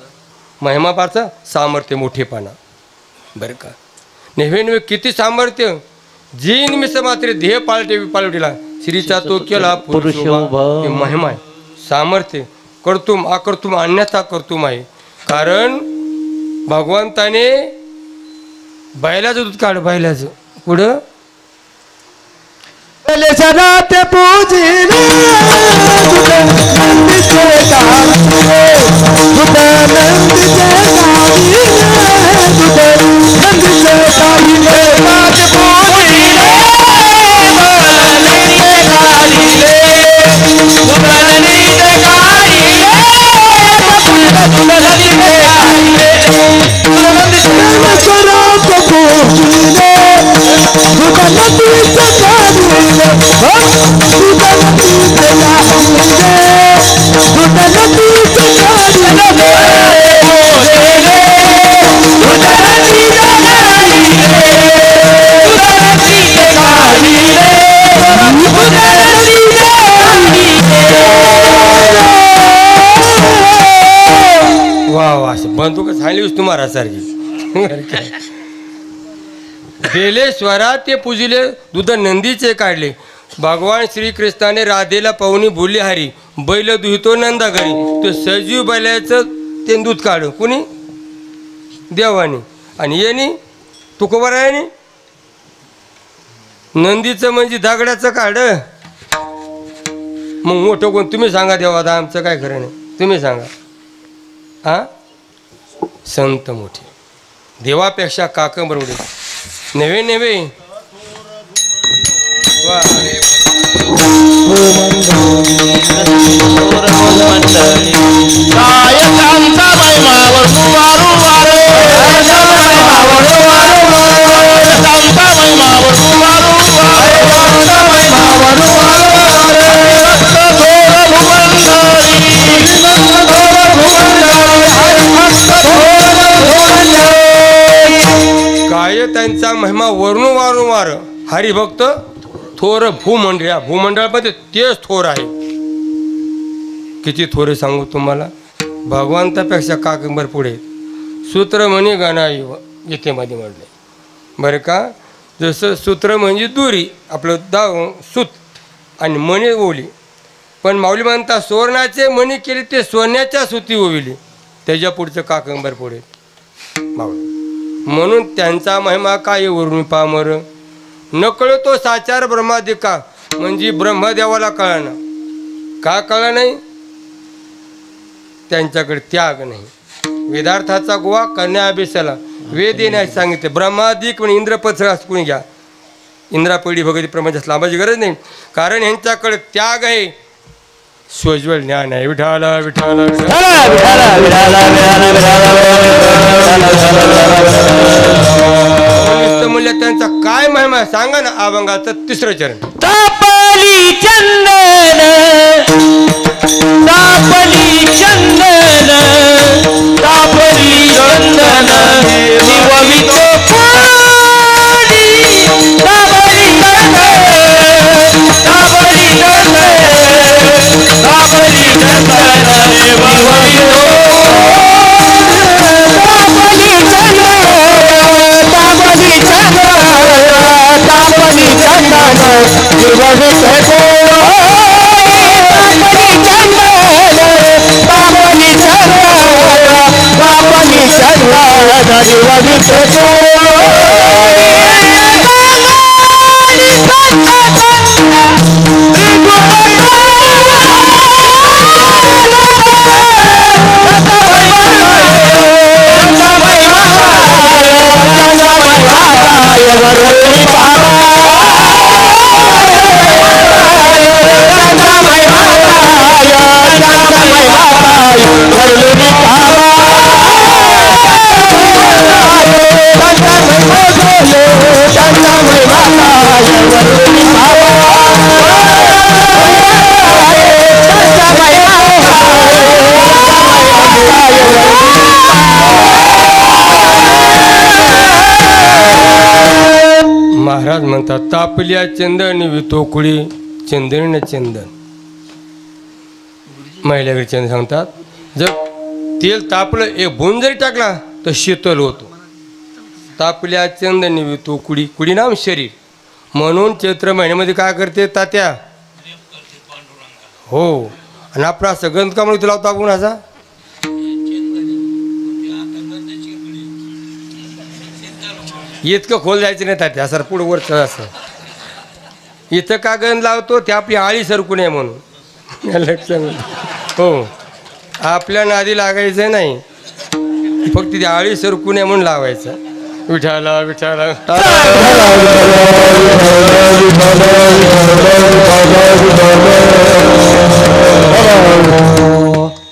A: महिमा पारचा सामर्थ्य मोठेपणा. बरं का नेव्हे नव्हे किती सामर्थ्य. जी निमिष मात्र ध्येय पालटीला श्रीचा तो केला पुरुष. महिमा आहे सामर्थ्य कर्तुम अकर्तुम अन्यथा कर्तुम आहे. कारण भगवंताने बैलाचं दूध काढ बैलाचं पुढं
B: जनात पूजिले नंदीचे गाविले, तुझ नंदीचे गाविले, नाथ पूजिले नंदीचे गाविले, तुझ नंदीचे गाविले, तुझ नंदीचे गाविले, तुझ नंदीचे स्वरात पूजिले, तुझ नंदीचे
A: वा वा बंदूक झाली तुम्हाला सारखी. गेले स्वरात ते पूजिले दूध नंदीचे काढले. भगवान श्रीकृष्णाने राधेला पाहुणी बोलली हरी बैल दुहितो नंदा घरी. तो सजीव बैलाचं ते दूध काढ कुणी देवानी आणि येणी तुकोबरायानी नंदीचं म्हणजे दगडाचं काढ. मग मोठं कोण तुम्ही सांगा देवा, आता आमचं काय खरं नाही, तुम्ही सांगा. हा संत मोठे देवापेक्षा काकंबर उडे नव्हे नव्हे. वा
B: काय त्यांचा महिमावर वारू वारे, त्यांचा महिमावर
A: काय त्यांचा महिमा वरून वारंवार. हरिभक्त थोर भूमंडळ, भूमंडळामध्ये तेच थोर आहे. किती थोरे सांगू तुम्हाला, भगवंतापेक्षा काकंबर पुढे. सूत्र म्हणे गाणाई गीतेमध्ये म्हणले बरं का. जसं सूत्र म्हणजे दुरी आपलं सूत आणि मणी ओवली, पण माऊली म्हणता सुवर्णाचे मणी केले ते सोन्याच्या सुती ओविली. त्याच्या पुढचं काकंबर पुढे माऊली. म्हणून त्यांचा महिमा काय वरून पामर. न कळतो साचार ब्रह्मादिका, म्हणजे ब्रह्मदेवाला कळना. का कळलं नाही, त्यांच्याकडे त्याग नाही. वेदार्थाचा गोवा कन्या अभिषेला वेद येण्यास सांगितले. ब्रह्मादिक म्हणजे इंद्रपद सगळं कोणी घ्या, इंद्रापैडी भगवती प्रमाणात लांबाची गरज नाही, कारण यांच्याकडे त्याग आहे, सोज्वळ ज्ञान आहे. विठाला विठाला म्हणलं त्यांचा काय महिमा सांगा ना. अभंगाचं तिसरं चरण.
B: तापली चंदन, तापली चंदन, तापली चंदन निवमित पाणी, तापली चंदन, तापली चंदन, तापली चंदन निवमित
A: महाराज म्हणतात तापल्या चंदन वितोकुळी चंदन चंदन. महिलाकडे चंदन सांगतात जर तेल तापलं एक भून जरी टाकला तर शीतल होतो. तापल्या चंदन वितोकुळी, कुडी नाम शरीर. म्हणून चैत्र महिन्यामध्ये काय करते तात्या, हो, आणि आपला सगंध का म्हणून तुला तापून असा इतकं खोल जायचं नाही तात्या, सर पुढं वरचं असं इथं का गंध लावतो ते आपली आळी सरकू नये म्हणून. लक्षात हो, आपल्या नादी लागायचं नाही, फक्त ती आळी सरकू नये म्हणून लावायचं. विठाला विठाला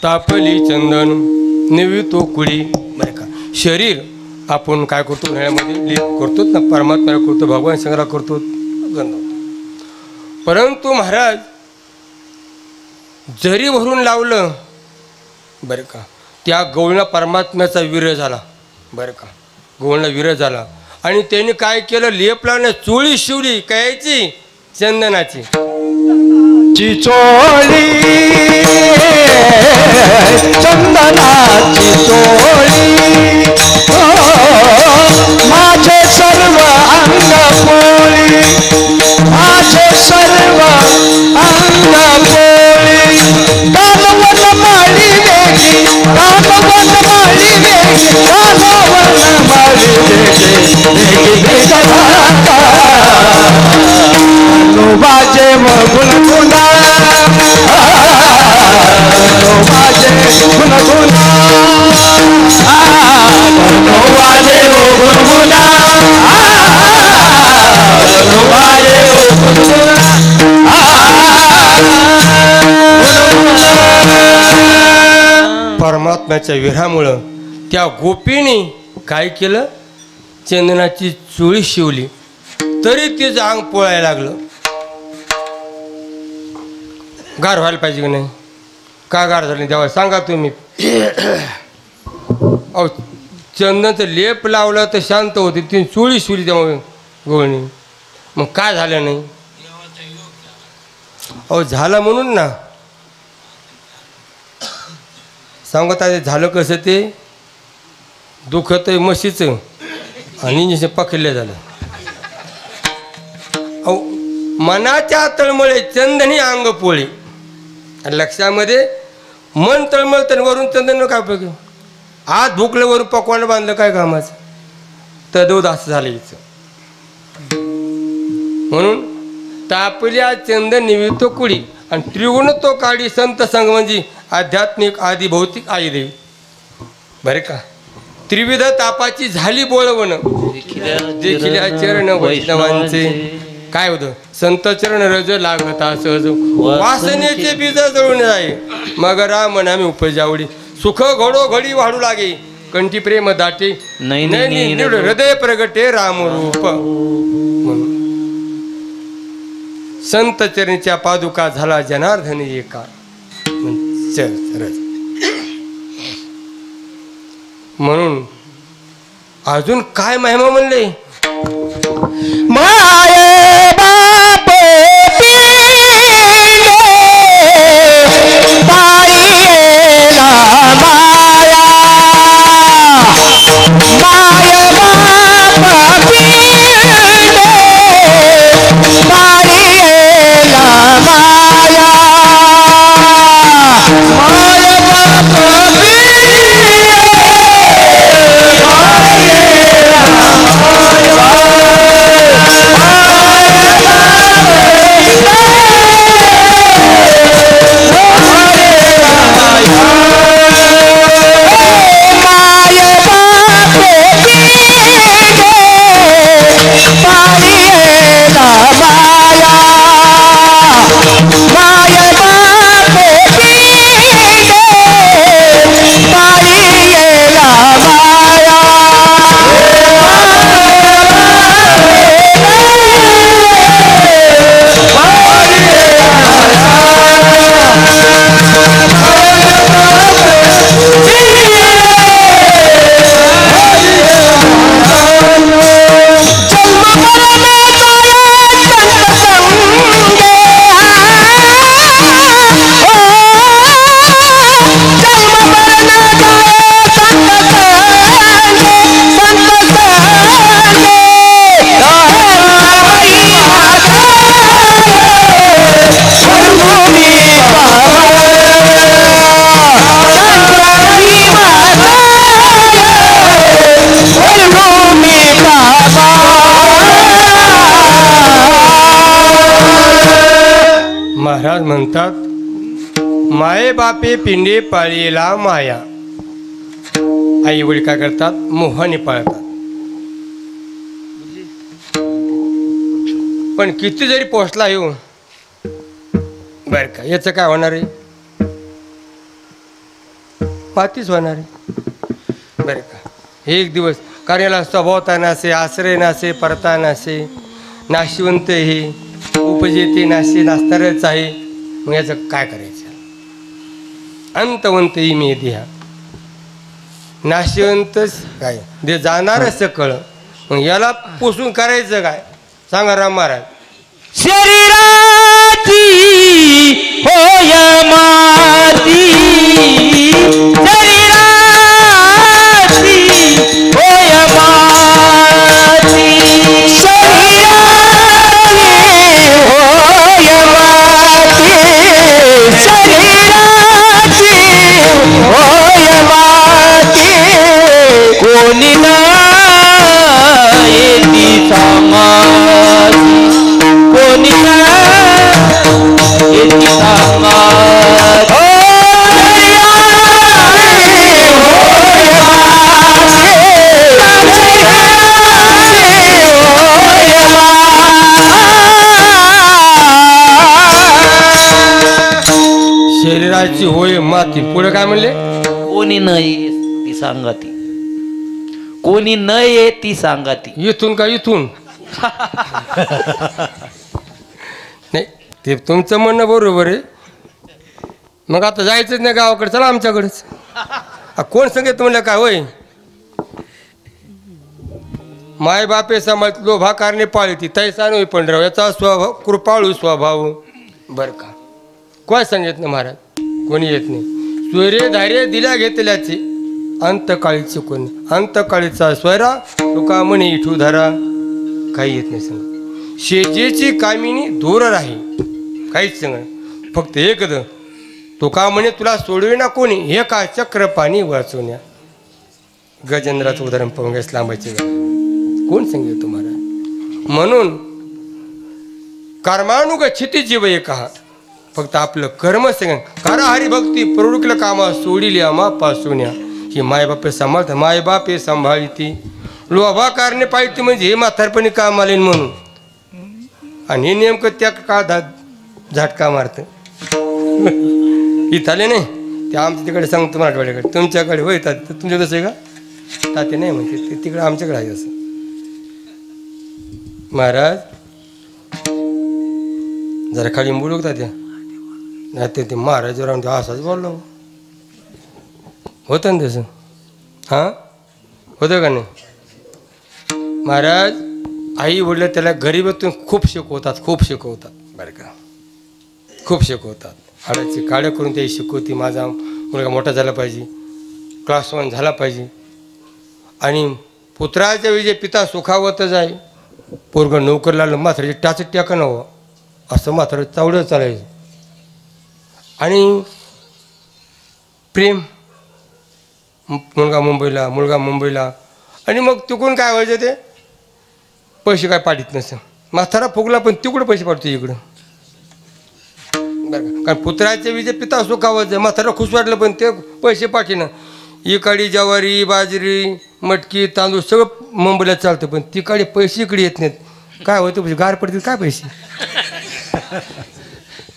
A: तापली चंदन निवितो कुळी. बरं का, शरीर आपण काय करतो उन्हाळ्यामध्ये लीप करतोच ना, परमात्मा करतो, भगवान संग्रह करतो, गंध. परंतु महाराज जरी भरून लावलं बरं का, त्या गवळीला परमात्म्याचा विरह झाला. बरं का, गवळीला विरह झाला आणि त्यांनी काय केलं, लेप लावण्यात चोळी शिवली कायची चंदनाची.
B: चिचोळी चंदनाची चोळी, माझे सर्व अंग पोळी, माझे सर्व अंग पोळी. कालवन माळी वेगी, कालवन माळी वेगी, कालवन माळी वेगी, वेगी वेगी माझे गुणगुणा माझे गुणगुणा माझे गुणगुणा माझे
A: परमात्म्याच्या विरहामुळं त्या गोपीने काय केलं, चंदनाची चोळी शिवली तरी तिचं अंग पोळायला लागलं. गार व्हायला पाहिजे की नाही? का गार झाली तेव्हा सांगा तुम्ही. अहो चंदनाचं लेप लावलं तर शांत होते, तिने चोळी शिवली तेव्हा गोळणी, मग काय झालं नाही? अहो झालं म्हणून ना सांगत आहे. झालं कसं ते दुखत आहे म्हशीचं आणि इंजेक्शन पकडलं झालं. अहो मनाच्या तळमळे चंदनी अंग पोळी. आणि लक्षामध्ये मन तळमळ तर वरून चंदन काय उपयोग? आज भुकलं वरून पकवान बांधलं काय कामाचं? तदोद असं झालं हिचं. म्हणून तापल्या चंदन निमित्त कुडी आणि त्रिगुण तो काढी संत संग म्हणजे आध्यात्मिक आदी भौतिक आई देवी. बरे का? त्रिविध तापाची झाली बोळवण देखील चरण वैष्णवांचे काय होतं? संत चरण रज लागता सहज वासनेचे बीज जळून जाई मग राम नामी उपजावडी सुख घडो घडी वाढू लागे कंठी प्रेम दाटे नैनी निवड हृदय प्रगटे राम रूप. संत चरणीच्या पादुका झाला जनार्दन एका. म्हणून अजून काय महिमा म्हणले?
B: माये बाप पायेला माया माय बाप पायेला माया माय बाप
A: महाराज म्हणतात माये बापे पिंडे पाळीला माया. आई वडील काय करतात? मोहाने पाळतात. पण किती जरी पोचला येऊ बर का याचं काय होणार आहे? पातीच होणार आहे बर का. एक दिवस कारण याला स्वभावता नसे आश्रय नसे परता नसे नाशिवंत हे उपजेते नाशे नाचणारच आहे. मग याचं काय करायचं? अंतवंत ही मी देहा नाशिवंतच काय दे जाणार सकळ. मग याला पोसून करायचं काय सांगा राम महाराज.
B: शरीराची होय माती शरीराची होय माती शरीराची होय माती शरीराची होय माती कोणी नाही समाधी कोणी
A: शरीराची होय माती. पुढे काय म्हणले?
B: कोणी न ये ती सांगाती, कोणी न ये ती सांगाती.
A: इथून का इथून? नाही, ते तुमचं म्हणणं बरोबर आहे. मग आता जायचंच नाही गावाकडे, चला आमच्याकडेच. कोण सांगितलं म्हणलं काय होय? माय बापे सांभाळत लोभा कारणे पाळती तैसा नव्हे पंढराव, याचा स्वभाव कृपाळू स्वभाव. बरं का, कोण सांगितलं महाराज? कोणी येत नाही. सूर्य धार्य दिल्या घेतल्याचे अंतकाळी चुकून, अंतकाळीचा स्वरा तुका म्हणे इठू धरा. काही येत नाही सांग. शेजेची कामिनी दूर राही, काहीच सांग. फक्त एकद तुका म्हणे तुला सोडविना कोणी, हे का चक्र पाणी वाचवण्या. गजेंद्राचं उदाहरण पाहून घ्यास लांबायचे. कोण सांगेल तुम्हाला? म्हणून कर्मानुग क्षिती जीव एक हा. फक्त आपलं कर्म सांग. करा हरिभक्ती प्रवृत्तीला कामा सोडिली आम्हा पासून्या. ही मायबापे सांभाळतात, मायबापे सांभाळती. लोभा कारणे पाहिजे म्हणजे हे म्हातारपणी काम आले म्हणून. आणि हे नेमकं त्या काळात झटका मारतं. इथं आले नाही ते आमच्या तिकडे सांगतो मराठवाड्याकडे. तुमच्याकडे होय ताते, तुमच्या तसं आहे का? ताते नाही म्हणते ते तिकडे, आमच्याकडे आहे असं. महाराज जरा खाली बोलू का त्या? नाही ते महाराजावर आमच्या असाच बोललो होतं ना तसं. हां होतं का नाही? महाराज आई वडील त्याला गरीबातून खूप शिकवतात, खूप शिकवतात. बरं का, खूप शिकवतात. हाडाची काळ्या करून त्याही शिकवती. माझा मुलगा मोठा झाला पाहिजे, क्लास 1 झाला पाहिजे. आणि पुत्राच्या विजय पिता सुखावतच आहे. पोरग नोकर लागलं म्हाताऱ्याची टाचत टाका नवं असं म्हातारं चावडं चालायचं. आणि प्रेम, मुलगा मुंबईला. आणि मग तिकडून काय व्हायचं? ते पैसे काय पाठीत नसतं. म्हातारा फुगला पण तिकडं पैसे पाठवतो इकडं. बरं का, कारण पुत्राचे विजय पिता सुखावत. म्हातारा खुश वाटलं पण ते पैसे पाठीनं. इकडे ज्वारी बाजरी मटकी तांदूळ सगळं मुंबईला चालतं, पण तिकडे पैसे इकडे येत नाहीत. काय होतं पैसे गार पडतील काय पैसे.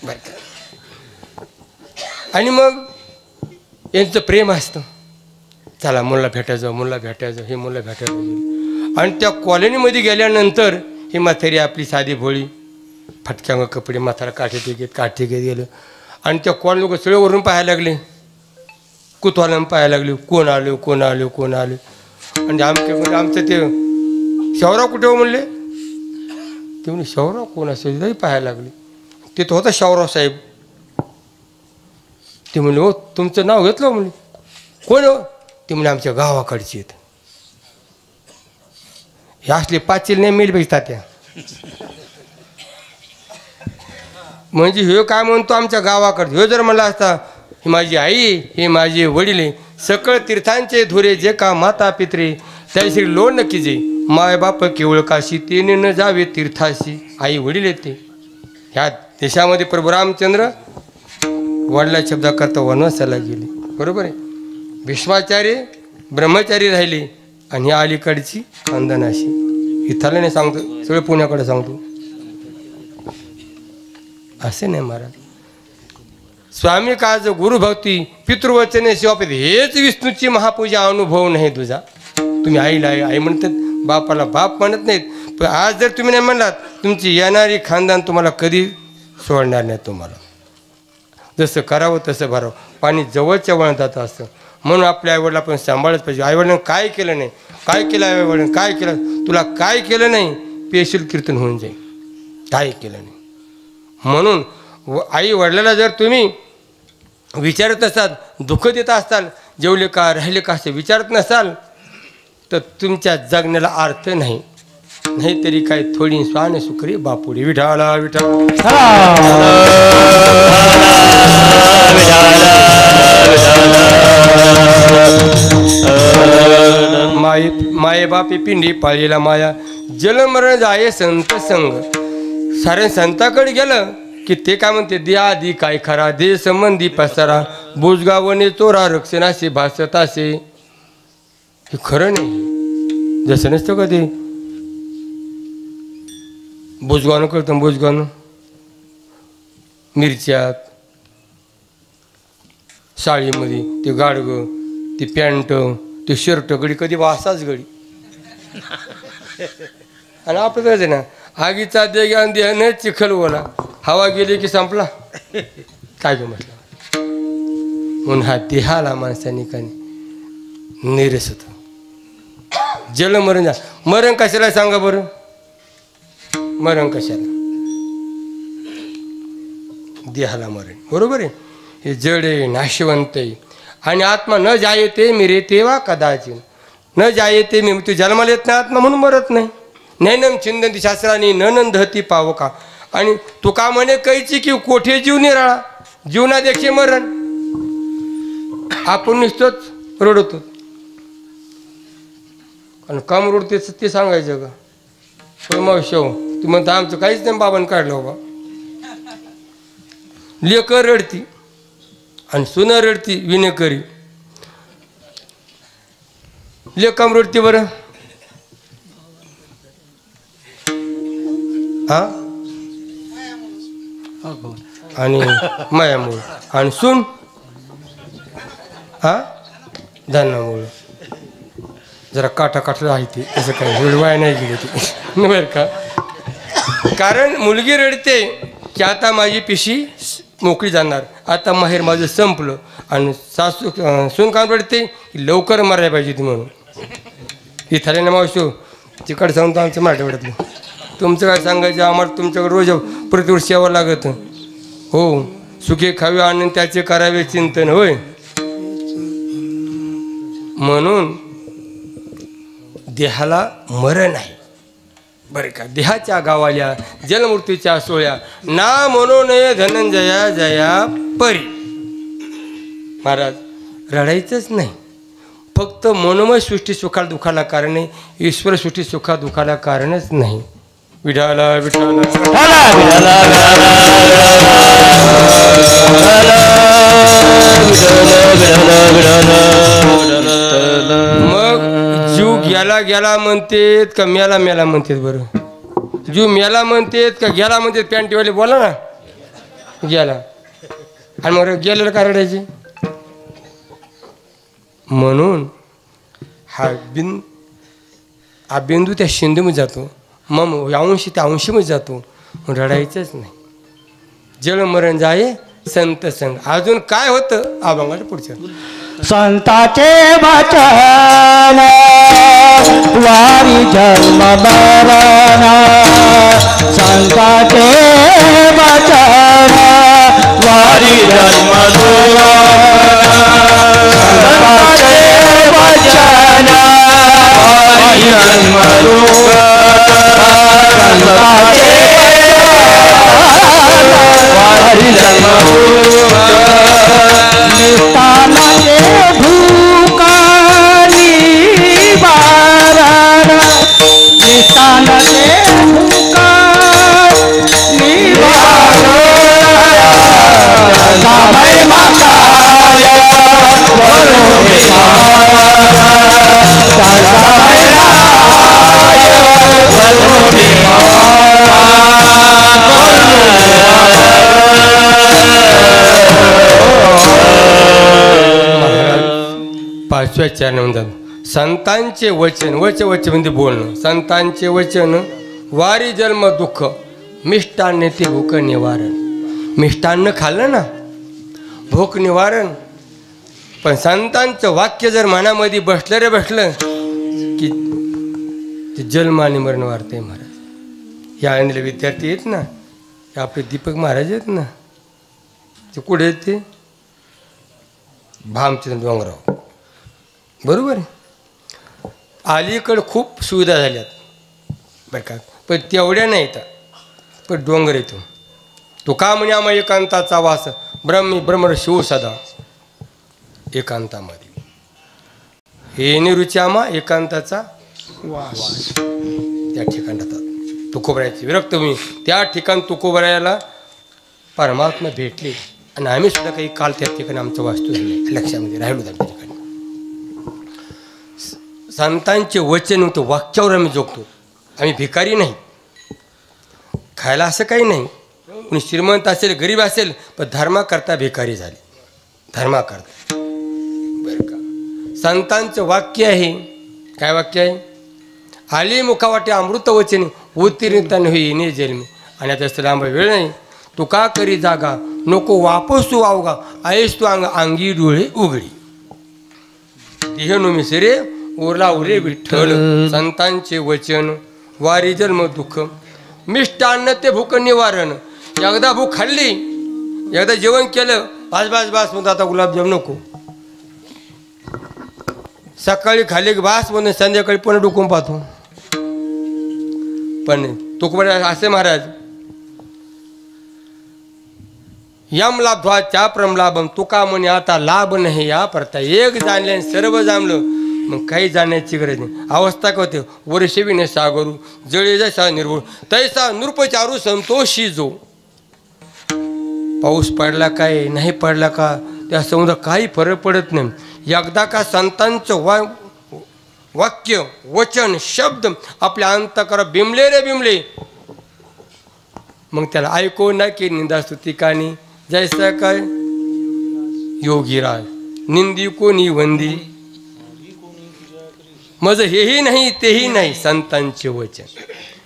A: बरं का, आणि मग यांचं प्रेम असतं. चला मुलाला भेटायचं, हे मुलं भेटायचं. आणि त्या कॉलनीमध्ये गेल्यानंतर ही म्हातारी आपली साधी भोळी फटक्यावर कपडे, म्हातारा काठी घेत गेलं. आणि त्या कॉलनी लोक सगळे वरून पाहायला लागले, कुतूहलानं पाहायला लागले, कोण आले. आणि आमचं ते शौराव कुठे हो म्हणले. ते म्हणजे शौराव कोण असेल तरी पाहायला लागले. तिथं होता शौराव साहेब. ते म्हणले हो तुमचं नाव घेतलं म्हणले. कोण हो? ते म्हणजे आमच्या गावाकडची आहेत. हे असले पाचील नाही मिळ पाहिजे तात्या. म्हणजे हे काय म्हणतो आमच्या गावाकडे. हे जर म्हणला असता ही माझी आई, हे माझे वडील, सकळ तीर्थांचे धुरे जे का माता पित्रे त्याशी लोण नक्की जे. माय बाप केवळ काशी तेने न जावे तीर्थाशी. आई वडील येते. ह्या देशामध्ये प्रभू रामचंद्र वडला शब्दा करता वनवासाला गेले. बरोबर आहे. विश्वाचार्य ब्रह्मचारी राहिले. आणि ह्या अलीकडची खानदानाशी. इथलं नाही सांगतो, सगळं पुण्याकडे सांगतो. असे नाही महाराज. स्वामी काज गुरुभक्ती पितृवचने शिवापती हेच विष्णूची महापूजा अनुभव नाही तुझा. तुम्ही आईला आई म्हणतात, बापाला बाप म्हणत नाहीत. पण आज जर तुम्ही नाही म्हणलात तुमची येणारी खानदान तुम्हाला कधी सोडणार नाही. तुम्हाला जसं करावं तसं भरावं. पाणी जवळच्या वळणात असतं. म्हणून आपल्या आईवडिला आपण सांभाळच पाहिजे. आईवडिलांनी काय केलं नाही, काय केलं आईवडिलांनी काय केलं, तुला काय केलं नाही पेशील कीर्तन होऊन जाईल. काय केलं नाही म्हणून आई वडिलाला जर तुम्ही विचारत असाल, दुःख देत असाल, जेवले का राहिले का असं विचारत नसाल तर तुमच्या जगण्याला अर्थ नाही. नाहीतरी काय थोडी स्वान सुखरी बापुडी. विठाला विठाला माये बापे पिंडी पाळीला माया. जलमरण जाये संत संग. सारे संताकडे गेलं की ते काय म्हणते दे आधी काय खरा दे संबंधी पसारा बुजगावणे चोरा रक्षणाशी भासतासे. हे खरं नाही, जसं नसतं का ते बुजगावणं करतं. बुजगावणं मिरच्यात साडीमध्ये ते गाडगं ते पॅन्ट ते शर्ट गडी कधी वासाच गडी. आणि आपलं कसं आहे ना आगीचा देग्यान देहने चिखल ओला हवा गेली की संपला काय गं म्हटलं. म्हणून हा देहाला माणसाने का निरस होतं. जल मरण जा मरण कशाला सांगा बरं. मरण कशाला देहाला मरण बरोबर आहे. हे जड आहे नाशवंत आहे आणि आत्मा न जायते मिरे तेव्हा कदाचित न जायते मी तू जन्माला येत नाही आत्मा म्हणून मरत नाही. नैनम छिंदंती शास्त्राने न धती पावका. आणि तू का म्हणे कैची की कोठे जीव निराळा जीवनादेखील मरण. आपण नुसतंच रडतो आणि काम रडते ते सांगायचं का पण मावशी तू म्हणता आमचं काहीच नाही बाबांनी काढलं बाबा. लेकर रडती आणि सुन रडती विनेकरी. लेकाम रडती बरं हा आणि मायामुळं आणि सून हा धान्यामुळं. जरा काठाकाठलं आहे ते तसं काय वेळवाया नाही गेली ती बरं का. कारण मुलगी रडते की आता माझी पिशी मोकळी जाणार आता माहेर माझं संपलं. आणि सासू सून काम रडते की लवकर मारायला पाहिजे ती म्हणून. इथाले ना मावशी तिकडे सांगतो आमच्या मराठवाड्यातलं. तुमचं काय सांगायचं आम्हाला तुमच्याकडे रोज प्रतिवर्ष यावं लागतं. हो सुखे खावे आणि त्याचे करावे चिंतन होय. म्हणून देहाला मरण आहे बरं का. देहाच्या गावाल्या जलमृत्यूच्या सोहळ्या ना म्हणू नये धनंजया जया परी. महाराज रडायचंच नाही फक्त मनोमय सृष्टी सुखाला दुखाला कारण आहे. ईश्वर सृष्टी सुखा दुखाला कारणच नाही. विठाला विठाला मग जीव गेला गेला म्हणतेत का मेला मेला म्हणतेत बरं. जीव मेला म्हणतेत का गेला म्हणतेत. पॅन्टीवाले बोला ना गेला आणि मग गेलेलं का रडायचे. म्हणून हा बिंदू त्या शिंदेमध्ये जातो मग अंशी त्या अंशीमध्ये जातो. रडायचंच नाही. जळ मरण जाये संत संग. अजून काय होतं अभंगाच्या पुढच्या
B: संताचे वचन वारी जन्म मरण. संताचे वचन वारी जन्म संताचे वचन वारी जन्म वारी जन्म निष्ठानाचे भूकानी वारण. निष्ठानाचे भूकानी वारण. समय माताय वरोमे
A: पाचव्या चरण म्हणतात संतांचे वचन वच म्हणजे बोलणं. संतांचे वचन वारी जन्म दुःख मिष्टान्न ते भूक निवारण. मिष्टान्न खाल्लं ना भूक निवारण. पण संतांचं वाक्य जर मनामध्ये बसलं रे बसलं की ते जन्म आणि मरण वारते. महाराज या आणलेले विद्यार्थी आहेत ना हे आपले दीपक महाराज आहेत ना ते कुठे आहेत ते भामचंद डोंगराव बरोबर आहे. अलीकडं खूप सुविधा झाल्यात बरं का पण तेवढ्या नाहीत. पण डोंगर येतो तो का म्हणे आम्हा एकांताचा वास ब्रह्म शिव सदा एकांतामध्ये हे निरुची आम्हा एकांताचा वास. त्या ठिकाणात तुकोबरायाची विरक्त मी त्या ठिकाण तुकोबरायाला परमात्मा भेटले आणि आम्ही सुद्धा काही काल त्या ठिकाणी आमचं वास्तू झालं लक्षामध्ये राहिलो त्या ठिकाणी. संतांचे वचन होतं, वाक्यावर आम्ही जोगतो. आम्ही भिकारी नाही, खायला असं काही नाही. कोणी श्रीमंत असेल गरीब असेल पण धर्माकरता भिकारी झाले, धर्माकरता. बरं का, संतांचं वाक्य आहे. काय वाक्य आहे? आली मुखावाटे अमृत वचने उत्तीर्णता होईने जन्मी. आणि आता जास्त लांब वेळ नाही. तू का करी जागा नको वापस तू आवगा आहेस तू अंगी डोळे उघडी. देह नो मिसरे ओरला उरे विठ्ठल. संतांचे वचन वारी जन्म दुःख मिष्टान्न ते भूक निवारण. एकदा भूक खाल्ली, एकदा जेवण केलं, बास बास बास म्हणतो आता गुलाबजाम नको. सकाळी खाल्ली की बास म्हणून संध्याकाळी पण डुकून पाहतो. पण तुकडे असे महाराज, यम लाभवा चा प्रमलाभम. तुका म्हणे आता लाभ नाही या परता. एक जाणले सर्व जाणलं, मग काही जाण्याची गरज नाही. अवस्था का होते वर्षविने सागरू जळे जसा निर्भूळ तैसा नृपचारू संतोषी जो. पाऊस पडला काय नाही पडला का त्या समुद्र काही फरक पडत नाही. एकदा का संतांचं वाक्य वचन शब्द आपल्या अंतःकरा बिमले रे बिमले, मग त्याला ऐको ना की निंदा स्तुती कानी. जैसा काय योगीराज निंदी कोणी वंदी. मज हेही नाही तेही नाही संतांचे वचन.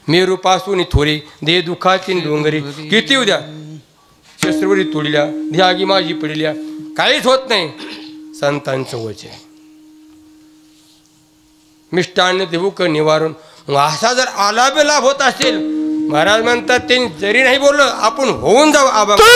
A: मेरूपासून थोरे दे दुखाची डोंगरे किती उद्या शस्त्रवरी तोडल्या ध्यागी माझी पडल्या काहीच होत नाही. संतांचं वचन मिष्टान्न देऊक निवारण. असा जर आलाभ लाभ होत असेल, महाराज म्हणतात ते जरी नाही बोललं आपण होऊन जाऊ. आबा
B: ना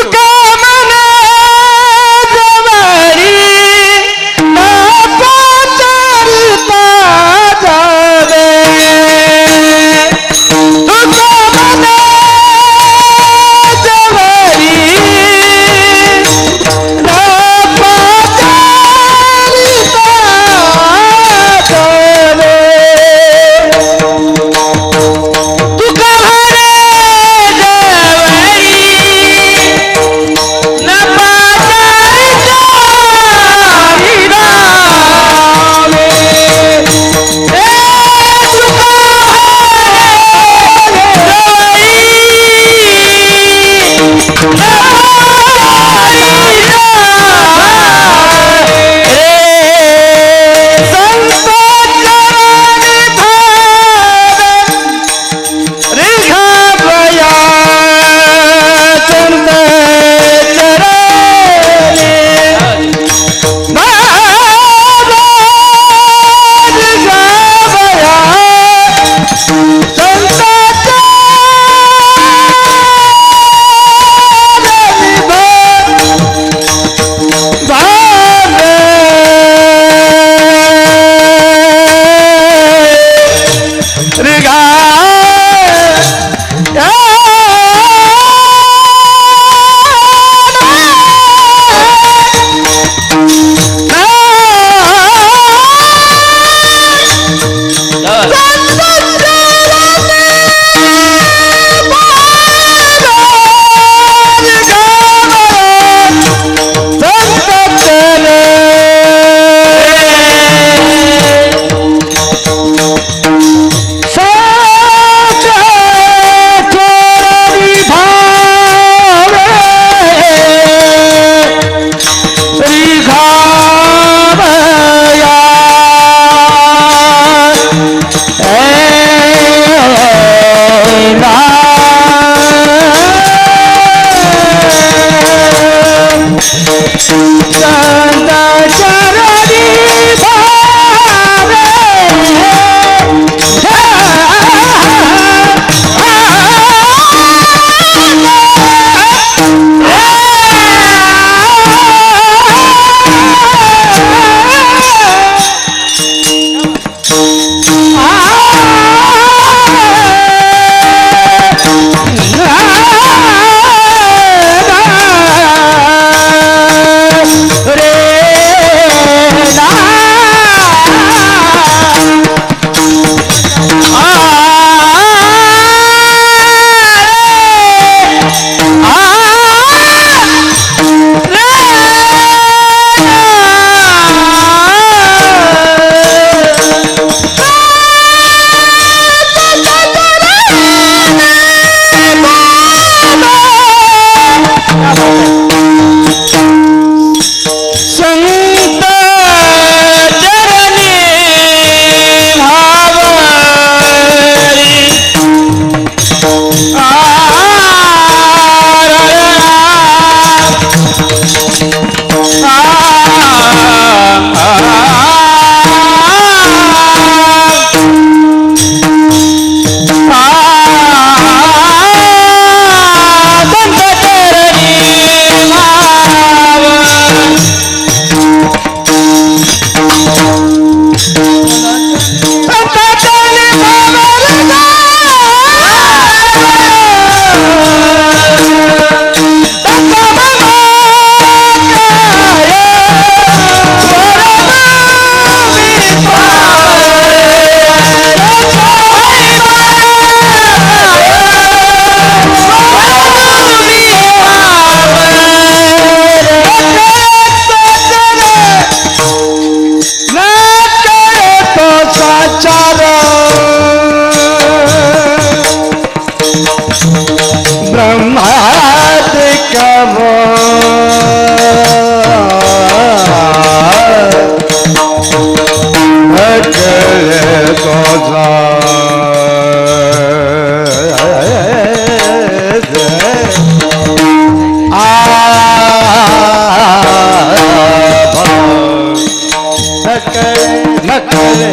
B: नकळे नकळे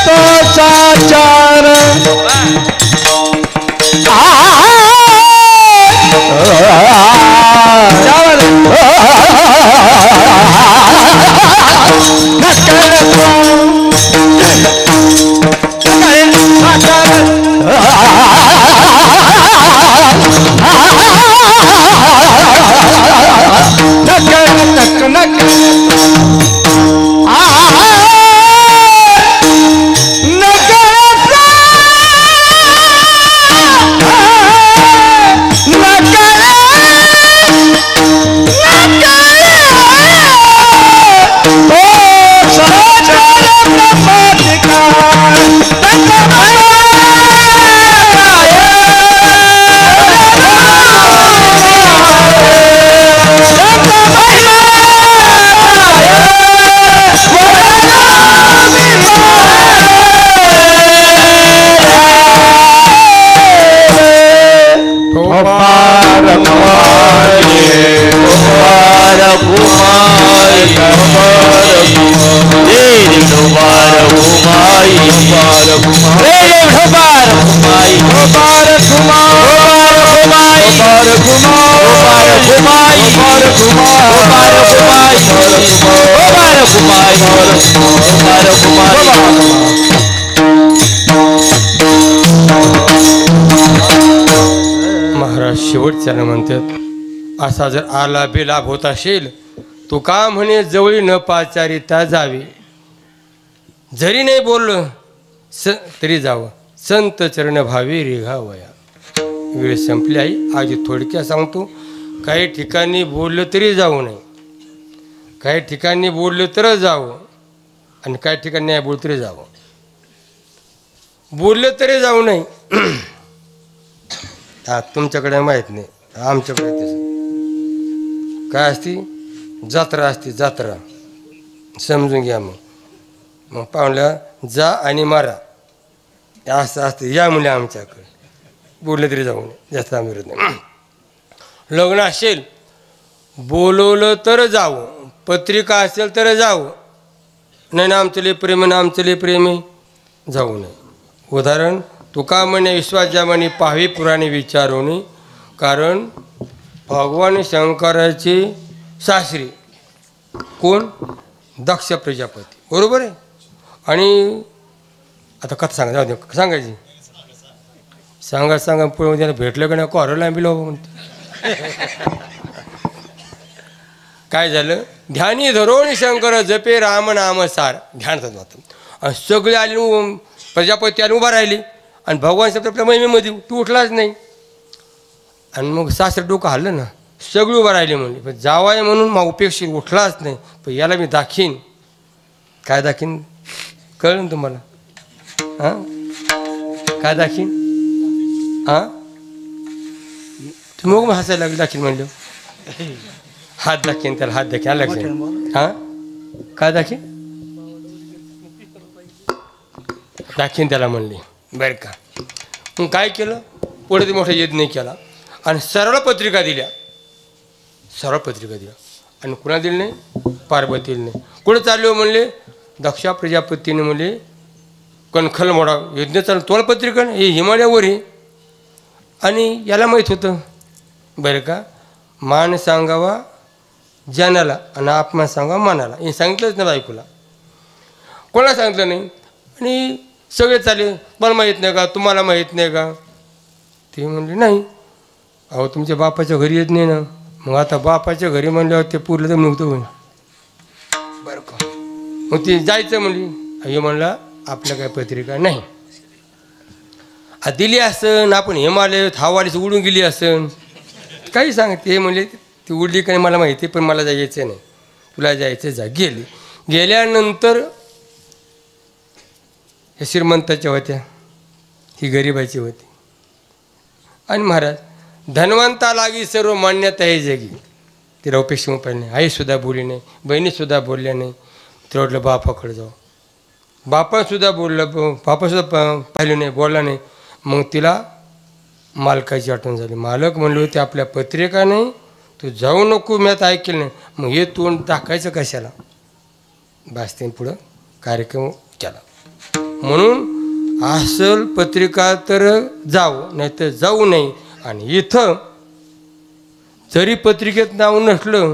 B: तो साचार
A: महाराज शेवटच्यानं म्हणतात असा जर आला बेलाभ होत असेल तो का म्हणे जवळी न पाचारिता जावी जरी नाही बोललं तरी जावं संत चरण भावी रेघावया वेळ संपली आई आज थोडक्यात सांगतो काही ठिकाणी बोललं तरी जाऊ नये काही ठिकाणी बोललं तर जावं आणि काही ठिकाणी नाही बोललं तरी जावं बोललं तरी जाऊ नये हा तुमच्याकडे माहीत नाही आमच्याकडे तसं काय असती जत्रा असते जत्रा समजून घ्या मग पाहुणला जा आणि मारा असं असते या मुले आमच्याकडे बोललं तरी जाऊ नये जास्त आम्ही करत नाही लग्न असेल बोलवलं तर जावं पत्रिका असेल तर जावं नाही ना आमचं लय प्रेम ना आमचं लय प्रेम आहे जाऊ नये उदाहरण तुका म्हणे विश्वासजामाने पाहावी पुराणे विचारोनी कारण भगवान शंकराचे सासरी कोण दक्ष प्रजापती बरोबर आहे आणि आता कथा सांगा जाऊ दे सांगायची सांगा पुढे त्याला भेटलं का नाही कोरं लांबिलो म्हणते काय झालं ध्यानी धरून शंकर जपे राम नाम सार ध्यान होतं आणि सगळे आले प्रजापती आले उभा राहिली आणि भगवान शब्द आपल्या महिमेमध्ये तू उठलाच नाही आणि मग सासरं डोकं हल्लं ना सगळी उभं राहिले म्हणले पण जावाय म्हणून मग उपेक्षित उठलाच नाही पण याला मी दाखीन काय दाखीन कळलं ना तुम्हाला हां काय दाखीन हां तुम्ही मग हसायला लागले दाखीन म्हणलं हात दाखीन त्याला हात दाखीन लक्षात हां काय दाखीन दाखीन त्याला म्हणले बरं का मग काय केलं पुढे ते मोठा यज्ञ केला आणि सरळ पत्रिका दिल्या आणि कुणा दिली नाही पार्वतीला नाही कुठं चाललो म्हणले दक्षा प्रजापतीने म्हणले कणखल मोडा यज्ञ चालू तोल पत्रिका हे हिमालयावर आहे आणि याला माहीत होतं बरं का मान सांगावा जनाला आणि अपमान सांगावा मानाला हे सांगितलंच ना बायकोला कोणाला सांगितलं नाही आणि सगळे चाले मला माहीत नाही का तुम्हाला माहीत नाही का ते म्हणले नाही अहो तुमच्या बापाच्या घरी येत नाही ना मग आता बापाच्या घरी म्हणल्यावर ते पुरलं तर नव्हतं होईल बरं का मग ते जायचं म्हणली हे म्हणला आपल्या काय पत्रिका नाही दिली असन आपण हिमालय हवालीच उडून गेली असन काही सांगते हे म्हणले ती उडली का नाही मला माहिती पण मला जायचं नाही तुला जायचं जा गेल्यानंतर हे श्रीमंताच्या होत्या ही गरिबाची होती आणि महाराज धनवंता लागी सर्व मान्यता आहे जगी तिला अपेक्षा पाहिजे नाही आईसुद्धा बोलली नाही बहिणीसुद्धा बोलल्या नाही तिला वाटलं बापाकडे जाऊ बापासुद्धा बोललं बापासुद्धा पाहिलं नाही बोलला नाही मग तिला मालकाची आठवण झाली. मालक म्हणले होते आपल्या पत्रिका नाही, तू जाऊ नको, मी आता ऐकलं नाही. मग हे तोंड टाकायचं कशाला? बास्तीन पुढं कार्यक्रम केला. म्हणून असल पत्रिका तर जाऊ, नाही तर जाऊ नये. आणि इथं जरी पत्रिकेत नाव नसलं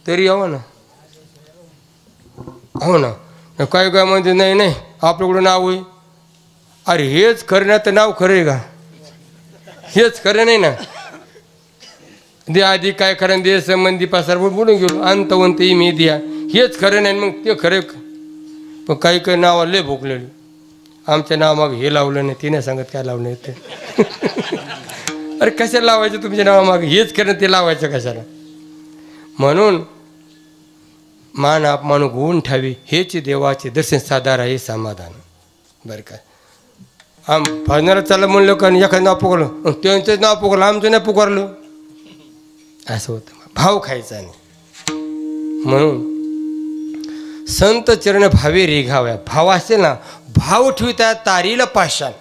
A: तरी यावं ना. हो ना. काय काय म्हणजे नाही नाही आपल्याकडं नाव आहे. अरे हेच खरं ना तर नाव खरं आहे का? हेच खरं नाही ना. दे आधी काय खरं दे संबंधी पासार बोलून गेलो अंतवंत मी द्या, हेच खरं नाही मग ते खरं. पण काही काही नाव लय भोकलेली. आमच्या नाव माग हे लावलं नाही, तिने सांगत काय लावलं ते. अरे कशाला लावायचं तुमच्या नावामाग? हेच खरं ते लावायचं कशाला? म्हणून मान अपमान गुण ठावी हेच देवाचे दर्शन साधार आहे समाधान. बरं का? भजनाला चाललं म्हणलं का एखादं नाव पुकारलं, त्यांचं नाव पुकारलं, आमचं नाही पुकारलं, असं होतं. भाव खायचा नाही. म्हणून संत चरण भावे रेघाव्या. भाव असेल ना, भाव ठेवता तारीला पाषाण.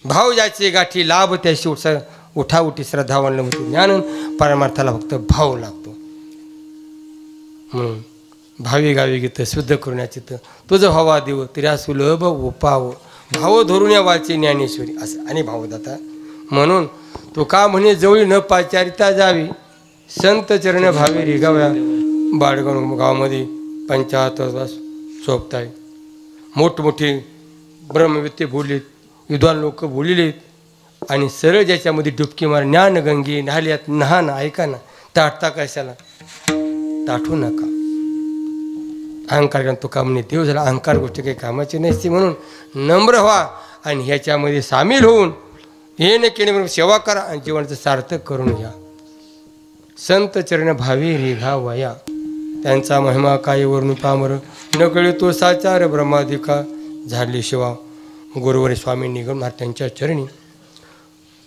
A: भाव ज्याचे गाठी लाभ त्याशी उठाउठी श्रद्धावान होती. ज्ञान परमार्थाला फक्त भाव लागतो. म्हणून भावी गावी गीत शुद्ध करुण्याची तर तुझं हवा देव तिऱ्या सुलभ उपाव भाव धरून या वाचे ज्ञानेश्वरी असं आणि भावदाता. म्हणून तो का म्हणे जवळी न पाचारिता जावी संत चरण भावे रेगाव्या. बाळगण गावामध्ये 75 सोबत आहे. मोठमोठे ब्रह्मविद्ते बोललेत, विद्वान लोक बोललेत. आणि सरळ ज्याच्यामध्ये डुबकी मार ज्ञानगंगे नाल्यात नहान. ऐका ना, ताटता कशाला? ताठू नका. अहंकार तो काम नाही. देव झाला अहंकार गोष्ट काही कामाची नसते. म्हणून नम्र व्हा आणि ह्याच्यामध्ये सामील होऊन हे न केले सेवा करा आणि जीवनाचं सार्थक करून घ्या. संत चरण भावी रेघा वया. त्यांचा महिमा काय वरून पामर न कळे तो साचार ब्रह्माधिका झाले शिवा. गुरुवर स्वामी निगम त्यांच्या चरणी,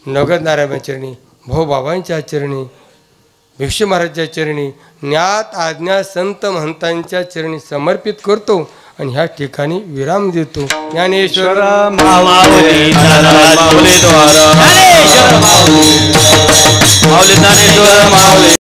A: नगद नारायण चरणी, भाऊबाबांच्या चरणी, भिक्ष महाराजच्या चरणी, ज्ञात आज्ञा संत महंतांच्या चरणी समर्पित करतो आणि ह्या ठिकाणी विराम देतो. ज्ञानेश्वर
B: माऊली ज्ञानेश्वर माऊली